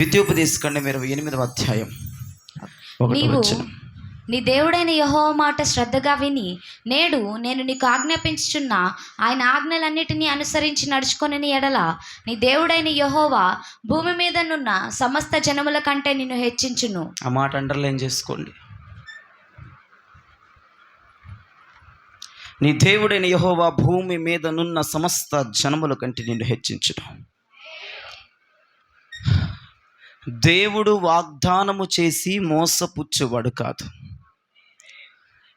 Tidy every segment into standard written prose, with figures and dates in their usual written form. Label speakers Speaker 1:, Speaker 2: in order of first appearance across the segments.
Speaker 1: ద్వితీయోపదేశకాండం 28వ అధ్యాయం 1వ
Speaker 2: నీవు
Speaker 1: వచనం.
Speaker 2: నీ దేవుడైన యెహోవా మాట శ్రద్ధగా విని నేడు నేను నీకు ఆజ్ఞాపించుచున్న ఆయన ఆజ్ఞలన్నిటినీ అనుసరించి నడుచుకొనని ఎడల నీ దేవుడైన యెహోవా భూమి మీదనున్న సమస్త జనముల కంటే నిన్ను హెచ్చించును.
Speaker 1: ఆ మాట అండర్లైన్ చేసుకోండి. నీ దేవుడైన యెహోవా భూమి మీద నున్న సమస్త జనముల కంటే నిన్ను హెచ్చించును. దేవుడు వాగ్దానము చేసి మోసపుచ్చేవాడు కాదు.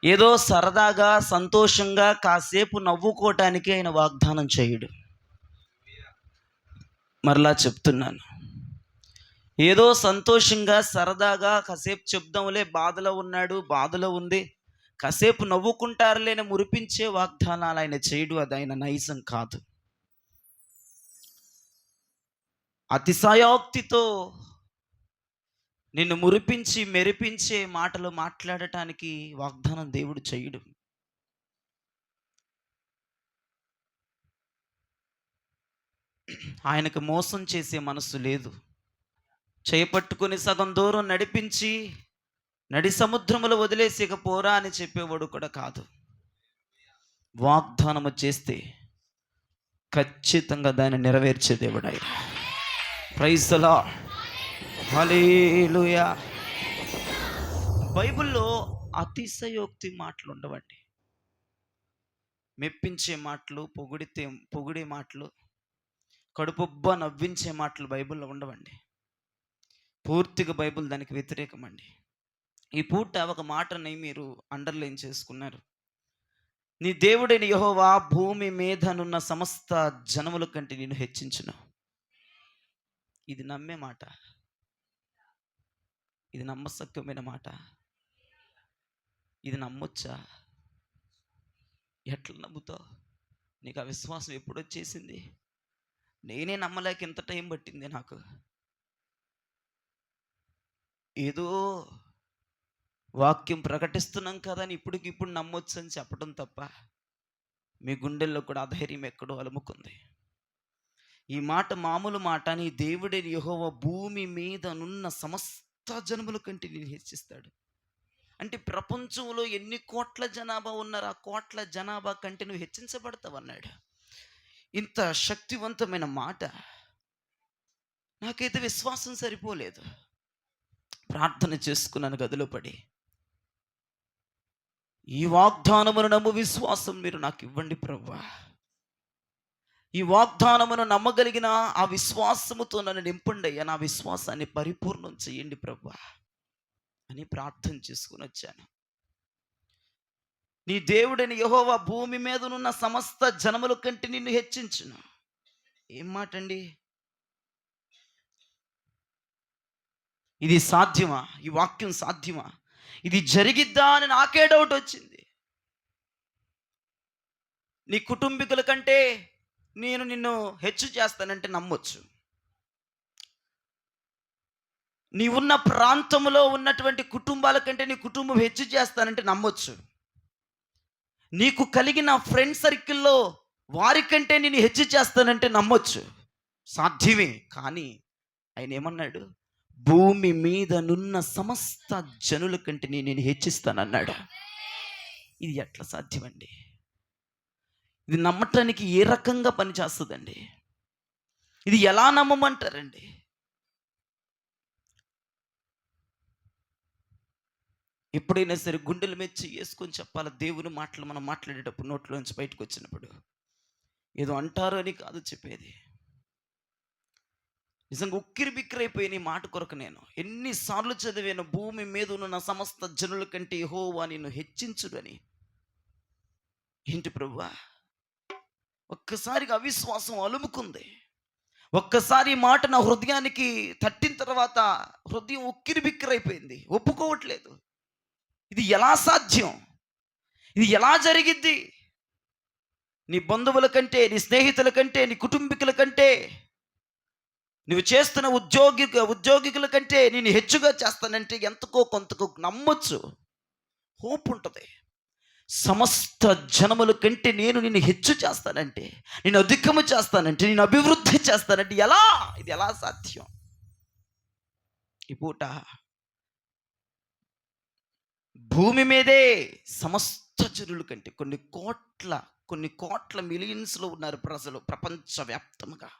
Speaker 1: ఏదో సరదాగా సంతోషంగా కాసేపు నవ్వుకోవటానికి ఆయన వాగ్దానం చేయడు. మరలా చెప్తున్నాను, ఏదో సంతోషంగా సరదాగా కాసేపు చెప్దాంలే, బాధలో ఉన్నాడు, బాధలో ఉంది, కాసేపు నవ్వుకుంటారులేని మురిపించే వాగ్దానాలు ఆయన చేయడు. అది ఆయన నైజం కాదు. అతిశయోక్తితో నిన్ను మురిపించి మెరిపించే మాటలు మాట్లాడటానికి వాగ్దానం దేవుడు చేయడు. ఆయనకు మోసం చేసే మనసు లేదు. చేపట్టుకుని సగం దూరం నడిపించి నడి సముద్రములో వదిలేసి పోరా అని చెప్పేవాడు కూడా కాదు. వాగ్దానము చేస్తే ఖచ్చితంగా దాన్ని నెరవేర్చే దేవుడు ఆయన. ప్రైజ్ ది లార్డ్, హల్లెలూయా. బైబిల్లో అతిశయోక్తి మాటలు ఉండవండి. మెప్పించే మాటలు, పొగిడే మాటలు, కడుపుబ్బ నవ్వించే మాటలు బైబిల్లో ఉండవండి. పూర్తిగా బైబిల్ దానికి వ్యతిరేకమండి. ఈ పూట ఒక మాటని మీరు అండర్లైన్ చేసుకున్నారు. నీ దేవుడైన యెహోవా భూమి మీదనున్న సమస్త జనముల కంటే నేను హెచ్చించును. ఇది నమ్మే మాట, ఇది నమ్మశక్యమైన మాట. ఇది నమ్మొచ్చా? ఎట్లా నమ్ముతావు? నీకు ఆ విశ్వాసం ఎప్పుడు వచ్చేసింది? నేనే నమ్మలేక ఇంత టైం పట్టింది నాకు. ఏదో వాక్యం ప్రకటిస్తున్నాం కదా అని ఇప్పటికిప్పుడు నమ్మొచ్చు అని చెప్పడం తప్ప మీ గుండెల్లో కూడా అధైర్యం ఎక్కడో అలుముకుంది. ఈ మాట మామూలు మాట. నీ దేవుడైన యెహోవా భూమి మీద నున్న సమస్త జనముల కంటే నేను హెచ్చిస్తాడు అంటే ప్రపంచంలో ఎన్ని కోట్ల జనాభా ఉన్నారు, ఆ కోట్ల జనాభా కంటే నువ్వు హెచ్చించబడతావు అన్నాడు. ఇంత శక్తివంతమైన మాట. నాకైతే విశ్వాసం సరిపోలేదు. ప్రార్థన చేసుకున్నాను గదిలో పడి, ఈ వాగ్దానమును నమ్ము విశ్వాసం మీరు నాకు ఇవ్వండి ప్రభువా. ఈ వాగ్దానమును నమ్మగలిగిన ఆ విశ్వాసముతో నన్ను నింపండి అయ్యా, నా విశ్వాసాన్ని పరిపూర్ణం చేయండి ప్రభువా అని ప్రార్థన చేసుకుని వచ్చాను. నీ దేవుడైన యెహోవా భూమి మీద ఉన్న సమస్త జనముల కంటే నిన్ను హెచ్చించును. ఏం మాట అండి ఇది? సాధ్యమా? ఈ వాక్యం సాధ్యమా? ఇది జరిగిద్దా అని నాకే డౌట్ వచ్చింది. నీ కుటుంబీకుల కంటే నేను నిన్ను హెచ్చు చేస్తానంటే నమ్మొచ్చు. నీ ఉన్న ప్రాంతంలో ఉన్నటువంటి కుటుంబాల కంటే నీ కుటుంబం హెచ్చు చేస్తానంటే నమ్మొచ్చు. నీకు కలిగిన ఫ్రెండ్ సర్కిల్లో వారికంటే నేను హెచ్చు చేస్తానంటే నమ్మొచ్చు. సాధ్యమే. కానీ ఆయన ఏమన్నాడు? భూమి మీద నున్న సమస్త జనుల కంటే నేను హెచ్చిస్తానన్నాడు. ఇది ఎట్లా సాధ్యమండి? ఇది నమ్మటానికి ఏ రకంగా పనిచేస్తుందండి? ఇది ఎలా నమ్మమంటారండి? ఎప్పుడైనా సరే గుండెల మీద వేసుకొని చెప్పాలి. దేవుని మాటలు మనం మాట్లాడేటప్పుడు నోట్లోంచి బయటకు వచ్చినప్పుడు ఏదో అంటారు అని కాదు చెప్పేది. నిజంగా ఉక్కిరి బిక్కిరైపోయిన ఈ మాట కొరకు నేను ఎన్నిసార్లు చదివాను, భూమి మీద ఉన్న సమస్త జనుల కంటే యెహోవా నిన్ను హెచ్చించుడు అని. ఏంటి ప్రభువా? ఒక్కసారిగా అవిశ్వాసం అలుముకుంది. ఒక్కసారి ఈ మాట నా హృదయానికి తట్టిన తర్వాత హృదయం ఉక్కిరి బిక్కిరైపోయింది. ఒప్పుకోవట్లేదు. ఇది ఎలా సాధ్యం? ఇది ఎలా జరిగిద్ది? నీ బంధువుల కంటే, నీ స్నేహితుల కంటే, నీ కుటుంబీకుల కంటే, నువ్వు చేస్తున్న ఉద్యోగికుల కంటే నేను హెచ్చుగా చేస్తానంటే ఎంతకో కొంతకు నమ్మొచ్చు, హోప్ ఉంటుంది. సమస్త జనముల కంటే నేను నిన్ను హెచ్చు చేస్తానంటే, నేను అధికము చేస్తానంటే, నేను అభివృద్ధి చేస్తానంటే ఎలా? ఇది ఎలా సాధ్యం? ఈ పూట భూమి మీదే సమస్త జనుల కంటే కొన్ని కోట్ల మిలియన్స్లో ఉన్నారు ప్రజలు ప్రపంచవ్యాప్తంగా.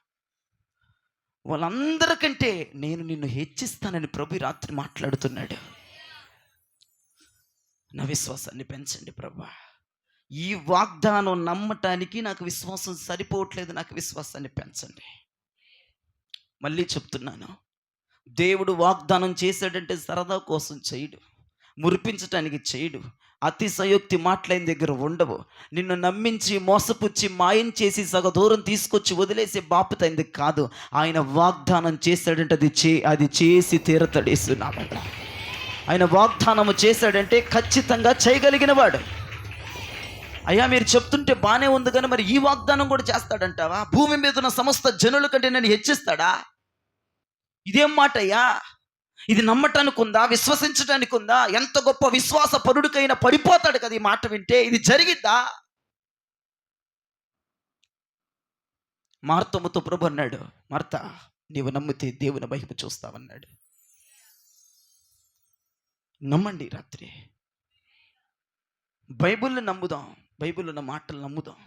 Speaker 1: వాళ్ళందరికంటే నేను నిన్ను హెచ్చిస్తానని ప్రభు ఈ రాత్రి మాట్లాడుతున్నాడు. నా విశ్వాసాన్ని పెంచండి ప్రభా. ఈ వాగ్దానం నమ్మటానికి నాకు విశ్వాసం సరిపోవట్లేదు, నాకు విశ్వాసాన్ని పెంచండి. మళ్ళీ చెప్తున్నాను, దేవుడు వాగ్దానం చేశాడంటే సరదా కోసం చేయడు, మురిపించటానికి చేయడు, అతిశయోక్తి మాటలైన దగ్గర ఉండవు. నిన్ను నమ్మించి మోసపుచ్చి మాయం చేసి సగ దూరం తీసుకొచ్చి వదిలేసే బాపుతైంది కాదు. ఆయన వాగ్దానం చేశాడంటే అది చేసి తీరతడేస్తున్నాడు. ఆయన వాగ్దానము చేశాడంటే ఖచ్చితంగా చేయగలిగిన వాడు. అయ్యా మీరు చెప్తుంటే బాగానే ఉంది కానీ మరి ఈ వాగ్దానం కూడా చేస్తాడంటావా? భూమి మీద ఉన్న సమస్త జనుల కంటే నన్ను హెచ్చిస్తాడా? ఇదేం మాట అయ్యా? ఇది నమ్మటానికి ఉందా? విశ్వసించడానికి ఉందా? ఎంత గొప్ప విశ్వాస పరుడికైనా పడిపోతాడు కదా ఈ మాట వింటే. ఇది జరిగిద్దా? మార్తముతో ప్రభు అన్నాడు, మార్త నీవు నమ్మితే దేవుని మహిమ చూస్తావన్నాడు. నమ్మండి రాత్రి. బైబిల్ని నమ్ముదాం, బైబిల్ ఉన్న మాటలు నమ్ముదాం.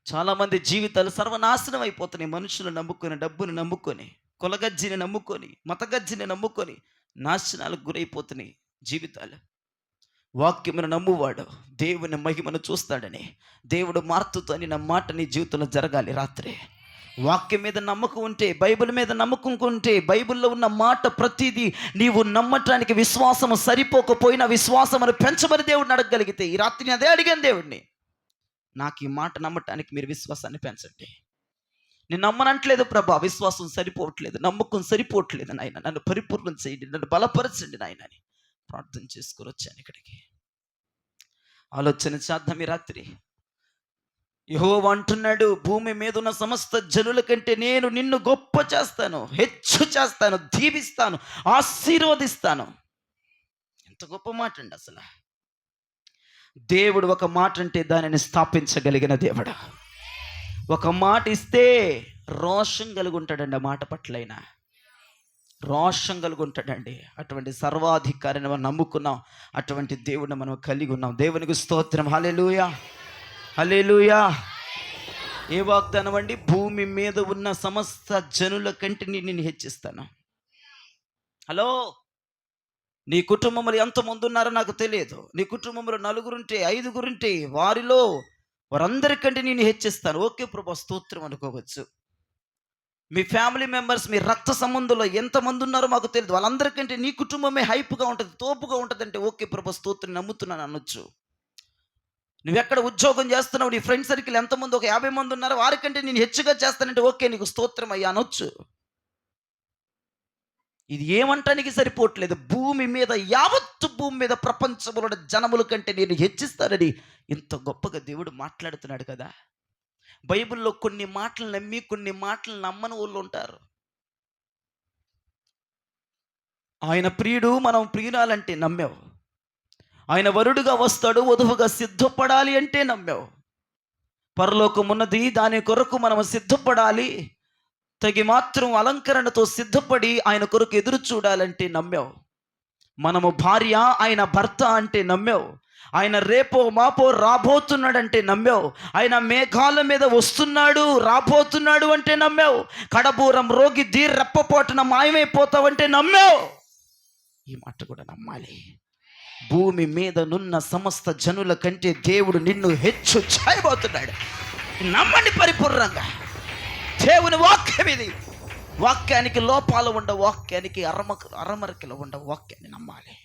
Speaker 1: చాలామంది జీవితాలు సర్వనాశనం అయిపోతున్నాయి. మనుషులు నమ్ముకొని, డబ్బుని నమ్ముకొని, కులగజ్జిని నమ్ముకొని, మతగజ్జిని నమ్ముకొని నాశనాలకు గురైపోతున్నాయి జీవితాలు. వాక్యమును నమ్మువాడు దేవుని మహిమను చూస్తాడని దేవుడు మార్తుతో అని నా మాట నీ జీవితంలో జరగాలి రాత్రి. వాక్యం మీద నమ్మకం ఉంటే, బైబిల్ మీద నమ్మకం ఉంటే, బైబిల్లో ఉన్న మాట ప్రతిదీ నీవు నమ్మటానికి విశ్వాసము సరిపోకపోయినా విశ్వాసమును పెంచమని దేవుడిని అడగగలిగితే, ఈ రాత్రి నేను అదే అడిగాను దేవుడిని, నాకు ఈ మాట నమ్మటానికి మీరు విశ్వాసాన్ని పెంచండి. నేను నమ్మనట్లేదు ప్రభా, విశ్వాసం సరిపోవట్లేదు, నమ్మకం సరిపోవట్లేదు నాయన, నన్ను పరిపూర్ణం చేయండి, నన్ను బలపరచండి నాయన అని ప్రార్థన చేసుకొని వచ్చాను ఇక్కడికి. ఆలోచన చేద్దాం ఈ రాత్రి. యెహోవా అంటున్నాడు, భూమి మీద ఉన్న సమస్త జనుల కంటే నేను నిన్ను గొప్ప చేస్తాను, హెచ్చు చేస్తాను, దీవిస్తాను, ఆశీర్వదిస్తాను. ఎంత గొప్ప మాట అండి అసలు. దేవుడు ఒక మాట అంటే దానిని స్థాపించగలిగిన దేవుడు. ఒక మాట ఇస్తే రోషం కలిగి ఉంటాడండి, ఆ మాట పట్లైనా రోషం కలిగి ఉంటాడండి. అటువంటి సర్వాధికారిని మనం నమ్ముకున్నాం, అటువంటి దేవుడిని మనం కలిగి ఉన్నాం. దేవునికి స్తోత్రం. హల్లెలూయా, హల్లెలూయా. ఏ వాగ్దానం అండి? భూమి మీద ఉన్న సమస్త జనుల కంటే నేను హెచ్చిస్తాను. హలో, నీ కుటుంబంలో ఎంతమంది ఉన్నారో నాకు తెలియదు. నీ కుటుంబంలో 4 5 వారిలో వారందరికంటే నేను హెచ్చిస్తాను. ఓకే ప్రభా స్తోత్రం అనుకోవచ్చు. మీ ఫ్యామిలీ మెంబర్స్, మీ రక్త సంబంధంలో ఎంతమంది ఉన్నారో మాకు తెలియదు, వాళ్ళందరికంటే నీ కుటుంబమే హైప్గా ఉంటుంది, తోపుగా ఉంటుంది అంటే ఓకే ప్రభా స్తోత్రం నమ్ముతున్నాను అనొచ్చు. నువ్వెక్కడ ఉద్యోగం చేస్తున్నావు, నీ ఫ్రెండ్ సర్కిల్ ఎంతమంది, ఒక 50 మంది ఉన్నారు, వారికంటే నేను హెచ్చుగా చేస్తానంటే ఓకే నీకు స్తోత్రం అయ్యా అనొచ్చు. ఇది ఏమంటానికి సరిపోవట్లేదు. భూమి మీద, యావత్తు భూమి మీద ప్రపంచంలో జనముల కంటే నేను హెచ్చిస్తానని ఇంత గొప్పగా దేవుడు మాట్లాడుతున్నాడు కదా. బైబిల్లో కొన్ని మాటలు నమ్మి కొన్ని మాటలు నమ్మని వాళ్ళు ఉంటారు. ఆయన ప్రియుడు, మనం ప్రియురాలంటే నమ్మావు. ఆయన వరుడుగా వస్తాడు, వధువుగా సిద్ధపడాలి అంటే నమ్మావు. పరలోకం ఉన్నది, దాని కొరకు మనం సిద్ధపడాలి, తగి మాత్రం అలంకరణతో సిద్ధపడి ఆయన కొరకు ఎదురు చూడాలంటే నమ్మావు. మనము భార్య, ఆయన భర్త అంటే నమ్మావు. ఆయన రేపో మాపో రాబోతున్నాడంటే నమ్మావు. ఆయన మేఘాల మీద వస్తున్నాడు, రాబోతున్నాడు అంటే నమ్మావు. కడబూరం రోగి రెప్పపోటున మాయమైపోతావంటే నమ్మావు. ఈ మాట కూడా నమ్మాలి. భూమి మీద నున్న సమస్త జనుల కంటే దేవుడు నిన్ను హెచ్చు చేయబోతున్నాడు. నమ్మండి పరిపూర్ణంగా. దేవుని వాక్యం ఇది. వాక్యానికి లోపాలు ఉండవు, వాక్యానికి అరమరికలు ఉండవు. వాక్యాన్ని నమ్మాలి.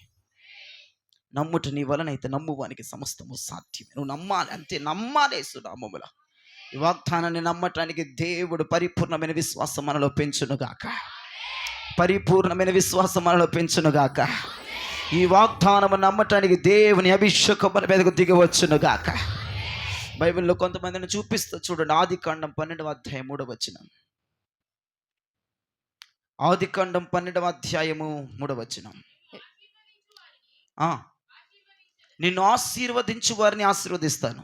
Speaker 1: నమ్ముట నీ వలనైతే నమ్మువానికి సమస్తము సాధ్యమే. నువ్వు నమ్మాలి, అంతే నమ్మాలి. సునామముల ఈ వాగ్దానాన్ని నమ్మటానికి దేవుడు పరిపూర్ణమైన విశ్వాసం మనలో పెంచునుగాక. పరిపూర్ణమైన విశ్వాసం మనలో పెంచునుగాక. ఈ వాగ్దానము నమ్మటానికి దేవుని అభిషేకం మన మీదకు దిగవచ్చునుగాక. బైబిల్లో కొంతమందిని చూపిస్తూ చూడండి. ఆదికాండం 12వ అధ్యాయం 3వ వచనం. ఆదికాండం 12వ అధ్యాయము 3వ వచనం. నిన్ను ఆశీర్వదించు వారిని ఆశీర్వదిస్తాను,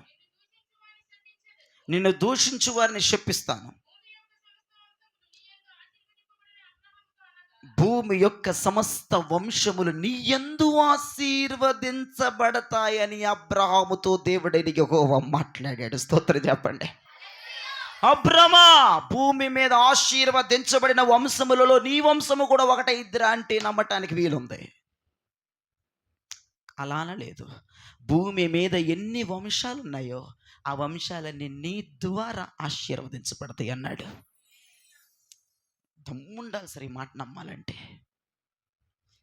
Speaker 1: నిన్ను దూషించు వారిని శపిస్తాను. భూమి యొక్క సమస్త వంశములు నీ యందు ఆశీర్వదించబడతాయని అబ్రహాముతో దేవుడైన యెహోవా మాట్లాడాడు. స్తోత్రం చెప్పండి. అబ్రమా, భూమి మీద ఆశీర్వదించబడిన వంశములలో నీ వంశము కూడా ఒకటైద్దిరా అంటే నమ్మటానికి వీలుంది. అలానే లేదు. భూమి మీద ఎన్ని వంశాలు ఉన్నాయో ఆ వంశాలన్నీ నీ ద్వారా ఆశీర్వదించబడతాయి అన్నాడు. దమ్ముండాలి సరే ఈ మాట నమ్మాలంటే.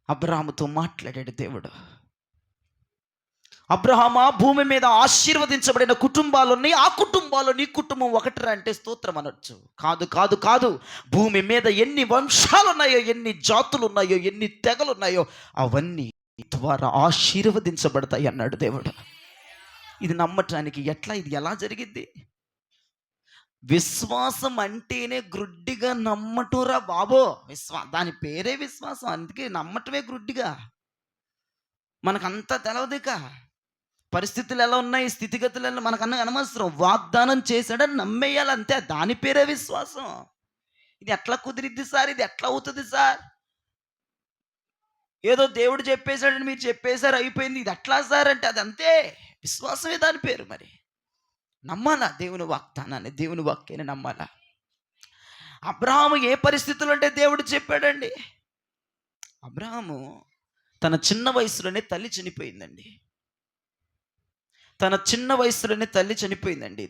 Speaker 1: అబ్రహాముతో మాట్లాడాడు దేవుడు. అబ్రహామా, భూమి మీద ఆశీర్వదించబడిన కుటుంబాలు ఉన్నాయి, ఆ కుటుంబాలు నీ కుటుంబం ఒకటిరా అంటే స్తోత్రం అనొచ్చు. కాదు కాదు కాదు, భూమి మీద ఎన్ని వంశాలు ఉన్నాయో, ఎన్ని జాతులు ఉన్నాయో, ఎన్ని తెగలు ఉన్నాయో అవన్నీ ద్వారా ఆశీర్వదించబడతాయి అన్నాడు దేవుడు. ఇది నమ్మటానికి ఇది ఎలా జరిగింది? విశ్వాసం అంటేనే గ్రుడ్డిగా నమ్మటంరా బాబో. దాని పేరే విశ్వాసం, అందుకే నమ్మటమే గ్రుడ్డిగా. మనకంతా తెలవదిక. పరిస్థితులు ఎలా ఉన్నాయి, స్థితిగతులు ఎలా మనకన్నా అనవసరం. వాగ్దానం చేశాడని నమ్మేయాలి అంతే. దాని పేరే విశ్వాసం. ఇది ఎట్లా కుదిరిద్ది సార్, ఇది ఎట్లా అవుతుంది సార్, ఏదో దేవుడు చెప్పేశాడని మీరు చెప్పేశారు అయిపోయింది, ఇది ఎట్లా సార్ అంటే అది అంతే. విశ్వాసమే దాని పేరు. మరి నమ్మాలా దేవుని వాగ్దానాన్ని, దేవుని వాక్యాన్ని నమ్మాలా. అబ్రహాము ఏ పరిస్థితులు అంటే దేవుడు చెప్పాడండి. అబ్రహాము తన చిన్న వయసులోనే తల్లి చనిపోయిందండి.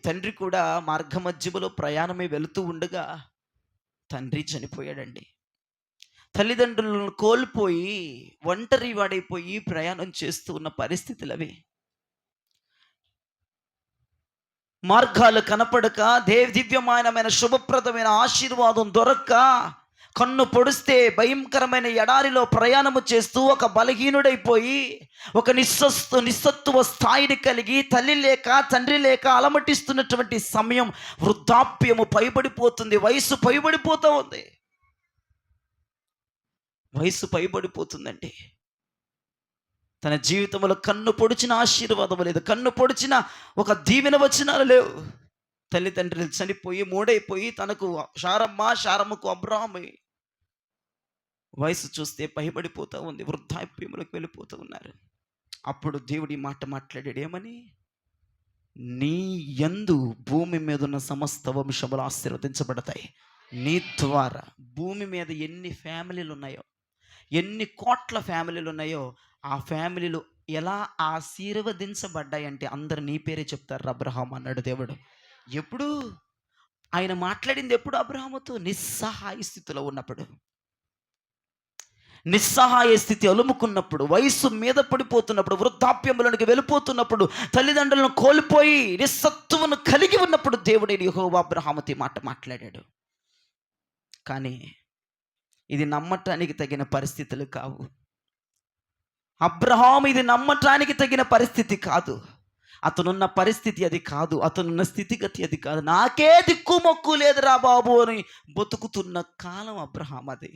Speaker 1: తండ్రి కూడా మార్గ మధ్యలో ప్రయాణమే వెళుతూ ఉండగా తండ్రి చనిపోయాడండి. తల్లిదండ్రులను కోల్పోయి ఒంటరి వాడైపోయి ప్రయాణం చేస్తూ ఉన్న పరిస్థితులు అవి. మార్గాలు కనపడక, దివ్యమానమైన శుభప్రదమైన ఆశీర్వాదం దొరక్క, కన్ను పొడిస్తే భయంకరమైన ఎడారిలో ప్రయాణము చేస్తూ ఒక బలహీనుడైపోయి, ఒక నిస్సత్తువ స్థాయిని కలిగి, తల్లి లేక తండ్రి లేక అలమటిస్తున్నటువంటి సమయం, వృద్ధాప్యము పైబడిపోతుంది, వయసు పైబడిపోతుందండి. తన జీవితంలో కన్ను పొడిచిన ఆశీర్వాదం లేదు, కన్ను పొడిచిన ఒక దీవెన వచనాలు లేవు. తల్లిదండ్రులు చనిపోయి మూడైపోయి తనకు శారమ్మకు అబ్రాహాము వయసు చూస్తే పైబడిపోతూ ఉంది, వృద్ధాప్యములకు వెళ్ళిపోతూ ఉన్నారు. అప్పుడు దేవుడి మాట మాట్లాడాడు, ఏమని? నీ యందు భూమి మీద ఉన్న సమస్త వంశములు ఆశీర్వదించబడతాయి నీ ద్వారా. భూమి మీద ఎన్ని ఫ్యామిలీలు ఉన్నాయో, ఎన్ని కోట్ల ఫ్యామిలీలు ఉన్నాయో, ఆ ఫ్యామిలీలు ఎలా ఆశీర్వదించబడ్డాయంటే అందరు నీ పేరే చెప్తారు అబ్రహాం అన్నాడు దేవుడు. ఎప్పుడు ఆయన మాట్లాడింది? ఎప్పుడు? అబ్రహాముతో నిస్సహాయ స్థితిలో ఉన్నప్పుడు, నిస్సహాయ స్థితి అలుముకున్నప్పుడు, వయసు మీద పడిపోతున్నప్పుడు, వృద్ధాప్యములోనికి వెళ్ళిపోతున్నప్పుడు, తల్లిదండ్రులను కోల్పోయి నిస్సత్తువును కలిగి ఉన్నప్పుడు దేవుడైన యెహోవా అబ్రహాముతో మాట మాట్లాడాడు. కానీ ఇది నమ్మటానికి తగిన పరిస్థితులు కావు. అబ్రహాము ఇది నమ్మటానికి తగిన పరిస్థితి కాదు. అతనున్న పరిస్థితి అది కాదు, అతనున్న స్థితిగతి అది కాదు. నాకే దిక్కు మొక్కు లేదురా బాబు అని బతుకుతున్న కాలం అబ్రహాం అది.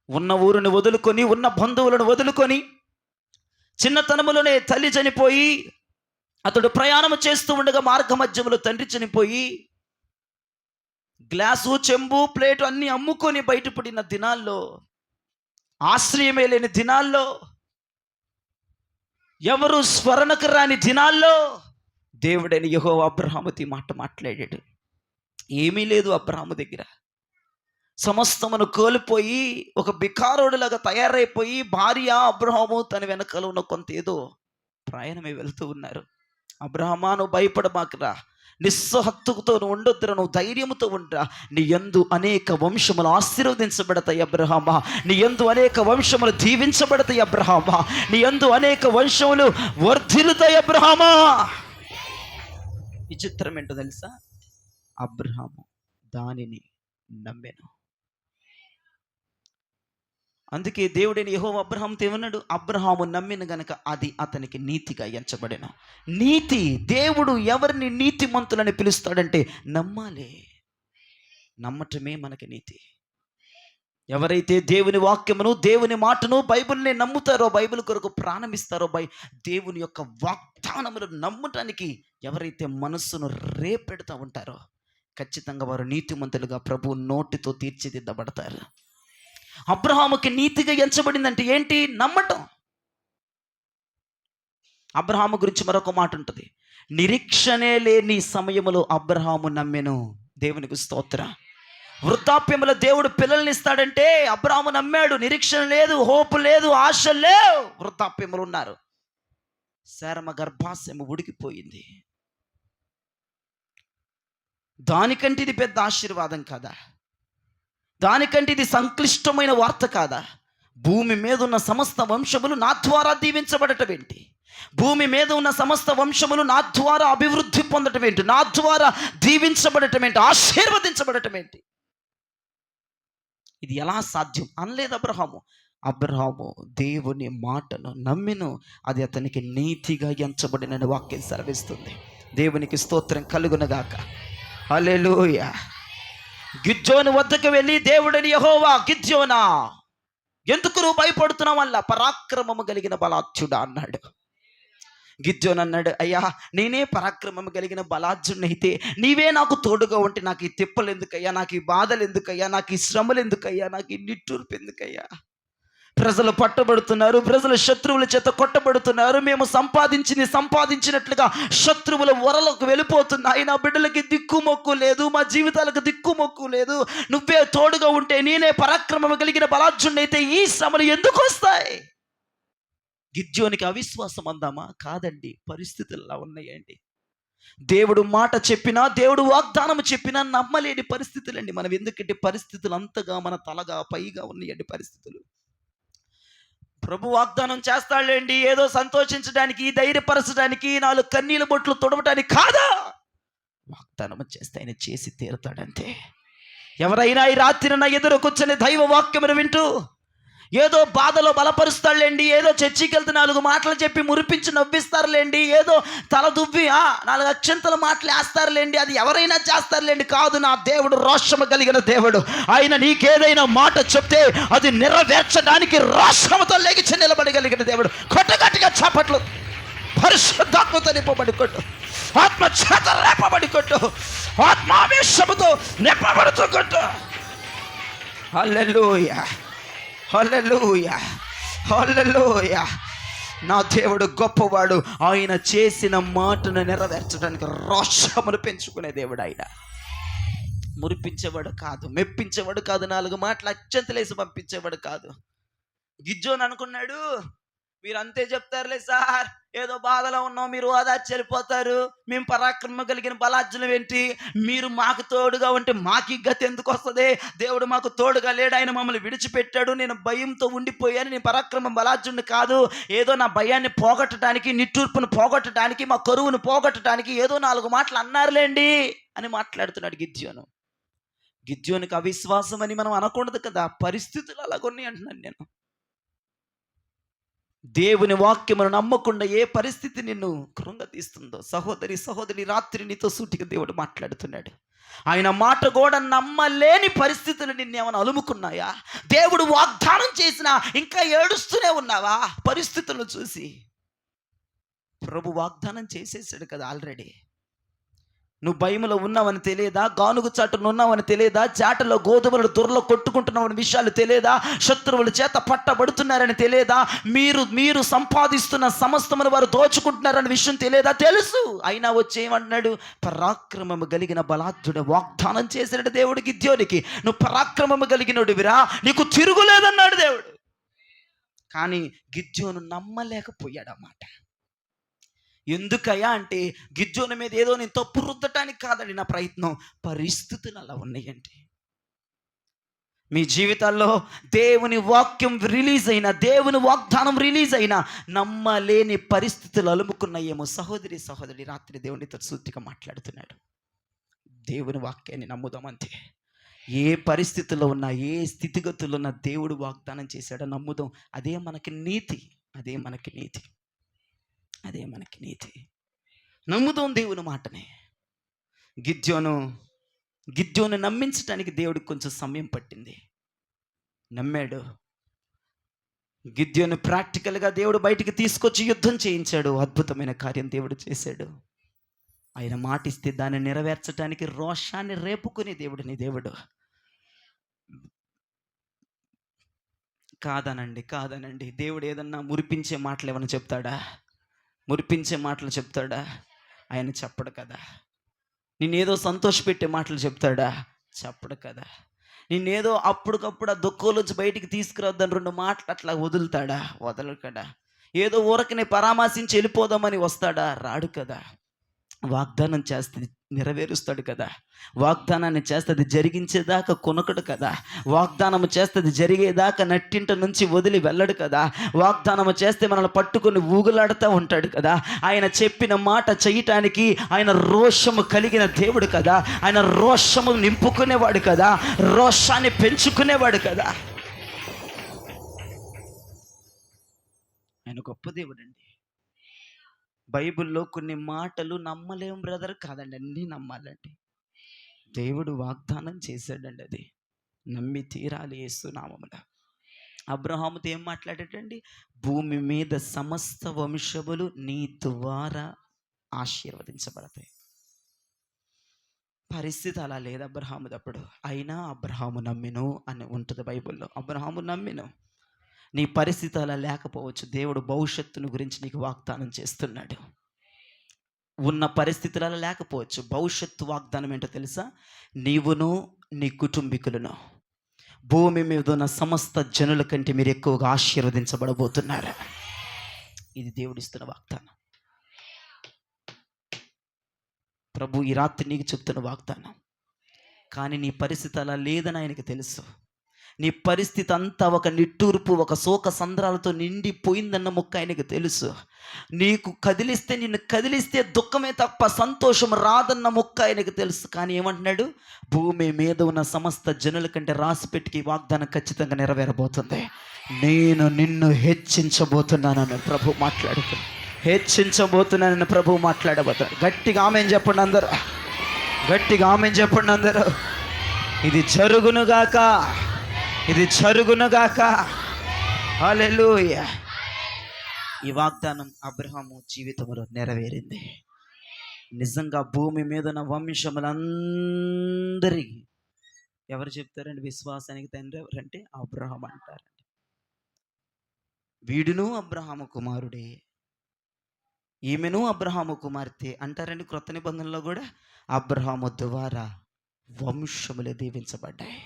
Speaker 1: ఉన్న ఊరిని వదులుకొని, ఉన్న బంధువులను వదులుకొని, చిన్నతనములోనే తల్లి చనిపోయి అతడు ప్రయాణం చేస్తూ ఉండగా మార్గ మధ్యములో తండ్రి చనిపోయి గ్లాసు, చెంబు, ప్లేటు అన్నీ అమ్ముకొని బయటపడిన దినాల్లో, ఆశ్రయమే లేని దినాల్లో, ఎవరు స్మరణకు రాని దినాల్లో దేవుడైన యెహోవా అబ్రహాముతో మాట మాట్లాడాడు. ఏమీ లేదు అబ్రహాము దగ్గర. సమస్తమును కోల్పోయి ఒక బికారుడులాగా తయారైపోయి భార్య అబ్రహాము తన వెనకాల ఉన్న కొంత ఏదో ప్రయాణమే వెళ్తూ ఉన్నారు. అబ్రహామా, నువ్వు భయపడమాకరా, నిస్సహత్తుతో నువ్వు ఉండొద్దురా, నువ్వు ధైర్యముతో ఉండరా. నీ యందు అనేక వంశములు ఆశీర్వదించబడతాయి అబ్రహామా, నీ యందు అనేక వంశములు దీవించబడతాయి అబ్రహామా, నీ యందు అనేక వంశములు వర్ధిల్లుతాయి అబ్రహామా. విచిత్రం ఏంటో తెలుసా? అబ్రహాము దానిని నమ్మెను. అందుకే దేవుడైన యెహోవా అబ్రహాముతో ఏమన్నాడు? అబ్రహాము నమ్మిన గనక అది అతనికి నీతిగా ఎంచబడెను. నీతి, దేవుడు ఎవరిని నీతిమంతులని పిలుస్తాడంటే నమ్మాలి. నమ్మటమే మనకి నీతి. ఎవరైతే దేవుని వాక్యమును, దేవుని మాటను, బైబిల్ని నమ్ముతారో, బైబిల్ కొరకు ప్రాణమిస్తారో, దేవుని యొక్క వాగ్దానములు నమ్మటానికి ఎవరైతే మనస్సును రేపెడతా ఉంటారో, ఖచ్చితంగా వారు నీతిమంతులుగా ప్రభు నోటితో తీర్చిదిద్దబడతారు. అబ్రహాముకి నీతిగా ఎంచబడిందంటే ఏంటి? నమ్మటం. అబ్రహాము గురించి మరొక మాట ఉంటుంది, నిరీక్షణే లేని సమయములో అబ్రహాము నమ్మెను. దేవునికి స్తోత్రం. వృద్ధాప్యములో దేవుడు పిల్లల్ని ఇస్తాడంటే అబ్రహాము నమ్మాడు. నిరీక్షణ లేదు, హోపు లేదు, ఆశ లేవు, వృద్ధాప్యములు ఉన్నారు. శారమ గర్భాశయము ఉడికిపోయింది. దానికంటే ఇది పెద్ద ఆశీర్వాదం కాదా? దానికంటే ఇది సంక్లిష్టమైన వార్త కాదా? భూమి మీద ఉన్న సమస్త వంశములు నా ద్వారా దీవించబడటం ఏంటి? భూమి మీద ఉన్న సమస్త వంశములు నా ద్వారా అభివృద్ధి పొందటం ఏంటి? నా ద్వారా దీవించబడటం ఏంటి? ఆశీర్వదించబడటం ఏంటి? ఇది ఎలా సాధ్యం అనలేదు అబ్రహాము. అబ్రహాము దేవుని మాటను నమ్మిను, అది అతనికి నీతిగా ఎంచబడిన వాక్యం సెలవిస్తుంది. దేవునికి స్తోత్రం కలుగునగాక. హల్లెలూయా. గిద్యోను వద్దకు వెళ్ళి దేవుడని యెహోవా, గిద్యోనా ఎందుకు నువ్వు భయపడుతున్నావు? వల్ల పరాక్రమము కలిగిన బలాఢ్యుడా అన్నాడు. గిద్యోను అన్నాడు, అయ్యా నేనే పరాక్రమము కలిగిన బలాఢ్యుడైతే నీవే నాకు తోడుగా ఉంటే నాకు ఈ తిప్పలు ఎందుకయ్యా, నాకు ఈ బాధలు ఎందుకయ్యా, నాకు ఈ శ్రమలు ఎందుకయ్యా, నాకు ఈ నిట్టూర్పు ఎందుకయ్యా? ప్రజలు పట్టబడుతున్నారు, ప్రజలు శత్రువుల చేత కొట్టబడుతున్నారు, మేము సంపాదించినట్లుగా శత్రువుల వరలకు వెళ్ళిపోతున్నాయి, నా బిడ్డలకి దిక్కుమొక్కు లేదు, మా జీవితాలకు దిక్కుమొక్కు లేదు, నువ్వే తోడుగా ఉంటే, నేనే పరాక్రమము కలిగిన బలాఢ్యుడైతే ఈ శ్రమలు ఎందుకు వస్తాయి? గిద్యోనికి అవిశ్వాసం అందామా? కాదండి, పరిస్థితులు అలా ఉన్నాయండి. దేవుడు మాట చెప్పినా, దేవుడు వాగ్దానం చెప్పినా నమ్మలేని పరిస్థితులండి మనం. ఎందుకంటే పరిస్థితులు అంతగా మన తలగా పైగా ఉన్నాయండి పరిస్థితులు. ప్రభు వాగ్దానం చేస్తాడులేండి ఏదో సంతోషించడానికి, ధైర్యపరచడానికి, 4 కన్నీళ్ళ బొట్లు తొడవటానికి కాదా. వాగ్దానం చేస్తే ఆయన చేసి తీరుతాడంతే. ఎవరైనా ఈ రాత్రి నా ఎదురు కూర్చొని దైవ వాక్యమును వింటూ ఏదో బాధలో బలపరుస్తాడులేండి, ఏదో చర్చికి వెళ్తే 4 మాటలు చెప్పి మురిపించి నవ్విస్తారులేండి, ఏదో తల దువ్వి 4 అక్షంతల మాటలు వేస్తారులేండి, అది ఎవరైనా చేస్తారులేండి. కాదు, నా దేవుడు రోషము కలిగిన దేవుడు. ఆయన నీకేదైనా మాట చెప్తే అది నెరవేర్చడానికి రోషముతో లేచి నిలబడగలిగిన దేవుడు. కొట్టగట్టిగా చప్పట్లు. పరిశుద్ధాత్మతో నింపబడి కొట్టు, ఆత్మ చేత రేపబడి కొట్టు, ఆత్మావేశముతో నింపబడుతూ కొట్టు. హల్లెలూయా, హల్లెలూయా, హల్లెలూయా. నా దేవుడు గొప్పవాడు. ఆయన చేసిన మాటను నెరవేర్చడానికి రోషమును పెంచుకునే దేవుడు. ఆయన మురిపించేవాడు కాదు, మెప్పించేవాడు కాదు, 4 మాటలు అత్యంతలేసి పంపించేవాడు కాదు. గిద్యోను అనుకున్నాడు, మీరు అంతే చెప్తారులే సార్, ఏదో బాధలో ఉన్నాం, మీరు ఓదార్చి వెళ్ళిపోతారు, మేము పరాక్రమం కలిగిన బలాఢ్యులం ఏంటి, మీరు మాకు తోడుగా ఉంటే మాకు ఈ గతి ఎందుకు వస్తుంది? దేవుడు మాకు తోడుగా లేడు, ఆయన మమ్మల్ని విడిచిపెట్టాడు, నేను భయంతో ఉండిపోయాను, నేను పరాక్రమం బలాఢ్యుడిని కాదు, ఏదో నా భయాన్ని పోగొట్టడానికి, నిట్టూర్పును పోగొట్టడానికి, మా కరువును పోగొట్టడానికి ఏదో 4 మాటలు అన్నారులేండి అని మాట్లాడుతున్నాడు గిద్యోను. గిద్యోనికి అవిశ్వాసం అని మనం అనకూడదు కదా, పరిస్థితులు అలాగొన్నాయి అంటున్నాను నేను. దేవుని వాక్యమును నమ్మకుండా ఏ పరిస్థితి నిన్ను కృంగతీస్తుందో, సహోదరి రాత్రి నీతో సూటిగా దేవుడు మాట్లాడుతున్నాడు. ఆయన మాట కూడా నమ్మలేని పరిస్థితులు నిన్నేమైనా అలుముకున్నాయా? దేవుడు వాగ్దానం చేసినా ఇంకా ఏడుస్తూనే ఉన్నావా పరిస్థితులను చూసి? ప్రభు వాగ్దానం చేసేసాడు కదా ఆల్రెడీ. నువ్వు భయములో ఉన్నావని తెలియదా? గానుగు చాటును ఉన్నావని తెలియదా? చాటలో గోధుమలు దొరలో కొట్టుకుంటున్నావని విషయాలు తెలియదా? శత్రువుల చేత పట్టబడుతున్నారని తెలియదా? మీరు సంపాదిస్తున్న సమస్తమును వారు దోచుకుంటున్నారని విషయం తెలియదా? తెలుసు. అయినా వచ్చి ఏమంటున్నాడు? పరాక్రమము కలిగిన బలాఢ్యుడు. వాగ్దానం చేసినట్టు దేవుడు గిద్యోనికి, నువ్వు పరాక్రమము కలిగినోడివిరా, నీకు తిరుగులేదన్నాడు దేవుడు. కానీ గిద్యోను నమ్మలేకపోయాడు అన్నమాట. ఎందుకయ్యా అంటే, గిద్యోను మీద ఏదో నేను తప్పు రుద్దటానికి కాదండి నా ప్రయత్నం, పరిస్థితులు అలా ఉన్నాయండి. మీ జీవితాల్లో దేవుని వాక్యం రిలీజ్ అయినా, దేవుని వాగ్దానం రిలీజ్ అయినా నమ్మలేని పరిస్థితులు అలుముకున్నాయేమో. సహోదరి రాత్రి దేవునితో సూటిగా మాట్లాడుతున్నాడు. దేవుని వాక్యాన్ని నమ్ముదామంతే. ఏ పరిస్థితుల్లో ఉన్నా, ఏ స్థితిగతుల్లో ఉన్న దేవుడు వాగ్దానం చేశాడో నమ్ముదాం. అదే మనకి నీతి, అదే మనకి నీతి, అదే మనకి నీతి. నమ్ముదాం దేవుని మాటనే. గిద్యోను నమ్మించడానికి దేవుడికి కొంచెం సమయం పట్టింది. నమ్మాడు. గిద్యోను ప్రాక్టికల్గా దేవుడు బయటికి తీసుకొచ్చి యుద్ధం చేయించాడు. అద్భుతమైన కార్యం దేవుడు చేశాడు. ఆయన మాట ఇస్తే దాన్ని నెరవేర్చడానికి రోషాన్ని రేపుకునే దేవుడు నీ దేవుడు. కాదనండి. దేవుడు ఏదన్నా మురిపించే మాటలు ఏమైనా చెప్తాడా? మురిపించే మాటలు చెప్తాడా? ఆయన చెప్పడు కదా. నిన్నేదో సంతోషపెట్టే మాటలు చెప్తాడా? చెప్పడు కదా. నిన్నేదో అప్పటికప్పుడు ఆ దుఃఖంలోంచి బయటికి తీసుకురావద్దని 2 మాటలు అట్లా వదులుతాడా? వదలడు కదా. ఏదో ఊరకనే పరామర్శించి వెళ్ళిపోదామని వస్తాడా? రాడు కదా. వాగ్దానం చేస్తే నెరవేరుస్తాడు కదా. వాగ్దానాన్ని చేస్తే అది జరిగించేదాకా కొనకడు కదా. వాగ్దానము చేస్తే అది జరిగేదాకా నట్టింట నుంచి వదిలి వెళ్ళడు కదా. వాగ్దానము చేస్తే మనల్ని పట్టుకొని ఊగులాడుతూ ఉంటాడు కదా. ఆయన చెప్పిన మాట చేయటానికి ఆయన రోషము కలిగిన దేవుడు కదా. ఆయన రోషము నింపుకునేవాడు కదా. రోషాన్ని పెంచుకునేవాడు కదా. ఆయన గొప్ప దేవుడు అండి. బైబిల్లో కొన్ని మాటలు నమ్మలేం బ్రదర్. కాదండి, అన్నీ నమ్మాలండి. దేవుడు వాగ్దానం చేశాడండి, అది నమ్మి తీరాలి యేసు నామమున. అబ్రహాముతో ఏం మాట్లాడేటండి? భూమి మీద సమస్త వంశములు నీ ద్వారా ఆశీర్వదించబడతాయి. పరిస్థితి అలా లేదు అబ్రహాముదప్పుడు. అయినా అబ్రహాము నమ్మిను అని ఉంటుంది బైబిల్లో. అబ్రహాము నమ్మిను. నీ పరిస్థితి అలా లేకపోవచ్చు. దేవుడు భవిష్యత్తును గురించి నీకు వాగ్దానం చేస్తున్నాడు. ఉన్న పరిస్థితులు అలా లేకపోవచ్చు. భవిష్యత్తు వాగ్దానం ఏంటో తెలుసా? నీవును నీ కుటుంబీకులను భూమి మీద ఉన్న సమస్త జనుల కంటే మీరు ఎక్కువగా ఆశీర్వదించబడబోతున్నారు. ఇది దేవుడిస్తున్న వాగ్దానం. ప్రభు ఈ రాత్రి నీకు చెప్తున్న వాగ్దానం. కానీ నీ పరిస్థితి అలా లేదని ఆయనకి తెలుసు. నీ పరిస్థితి అంతా ఒక నిట్టూర్పు, ఒక శోక సంద్రాలతో నిండిపోయిందన్న ముక్క ఆయనకు తెలుసు. నిన్ను కదిలిస్తే దుఃఖమే తప్ప సంతోషం రాదన్న ముక్క ఆయనకు తెలుసు. కానీ ఏమంటున్నాడు? భూమి మీద ఉన్న సమస్త జనుల కంటే రాసిపెట్టి వాగ్దానం ఖచ్చితంగా నెరవేరబోతుంది. నేను నిన్ను హెచ్చించబోతున్నానని ప్రభు మాట్లాడుతున్నాను. హెచ్చించబోతున్నానని ప్రభు మాట్లాడబోతున్నాడు. గట్టిగా ఆమేన్ చెప్పండి అందరూ. గట్టిగా ఆమేన్ చెప్పండి అందరూ. ఇది జరుగునుగాక, ఇది జరుగునుగాక. హల్లెలూయా. ఈ వాగ్దానం అబ్రహాము జీవితంలో నెరవేరింది. నిజంగా భూమి మీద ఉన్న వంశములందరికీ ఎవరు చెప్తారండి విశ్వాసానికి తండ్రి ఎవరంటే? అబ్రహాం అంటారండి. వీడును అబ్రహాము కుమారుడే, ఈమెను అబ్రహాము కుమార్తె అంటారండి. క్రొత్త నిబంధనలో కూడా అబ్రహాము ద్వారా వంశములు దీవించబడ్డాయి.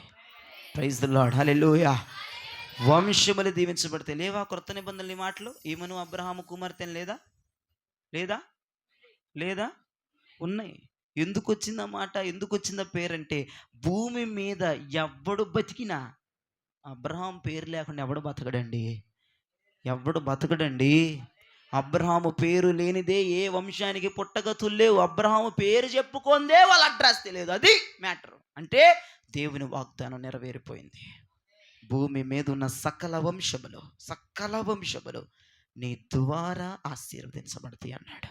Speaker 1: Praise the Lord. హల్లెలూయా. వంశములు దీవించబడితే లేవా క్రొత్త నిబంధనలు ఈ మాటలు? ఈమెను అబ్రహాము కుమార్తె లేదా? లేదా లేదా ఉన్నాయి. ఎందుకు వచ్చింది ఆ మాట? ఎందుకు వచ్చిందా పేరంటే, భూమి మీద ఎవడు బతికినా అబ్రహాం పేరు లేకుండా ఎవడు బతకడండి. ఎవడు బతకడండి. అబ్రహాము పేరు లేనిదే ఏ వంశానికి పుట్టగతులు లేవు. అబ్రహాము పేరు చెప్పుకుందే వాళ్ళ అడ్రస్ తెలియదు. అది మ్యాటర్. అంటే దేవుని వాగ్దానం నెరవేరిపోయింది. భూమి మీద ఉన్న సకల వంశములు నీ ద్వారా ఆశీర్వదించబడతాయి అన్నాడు.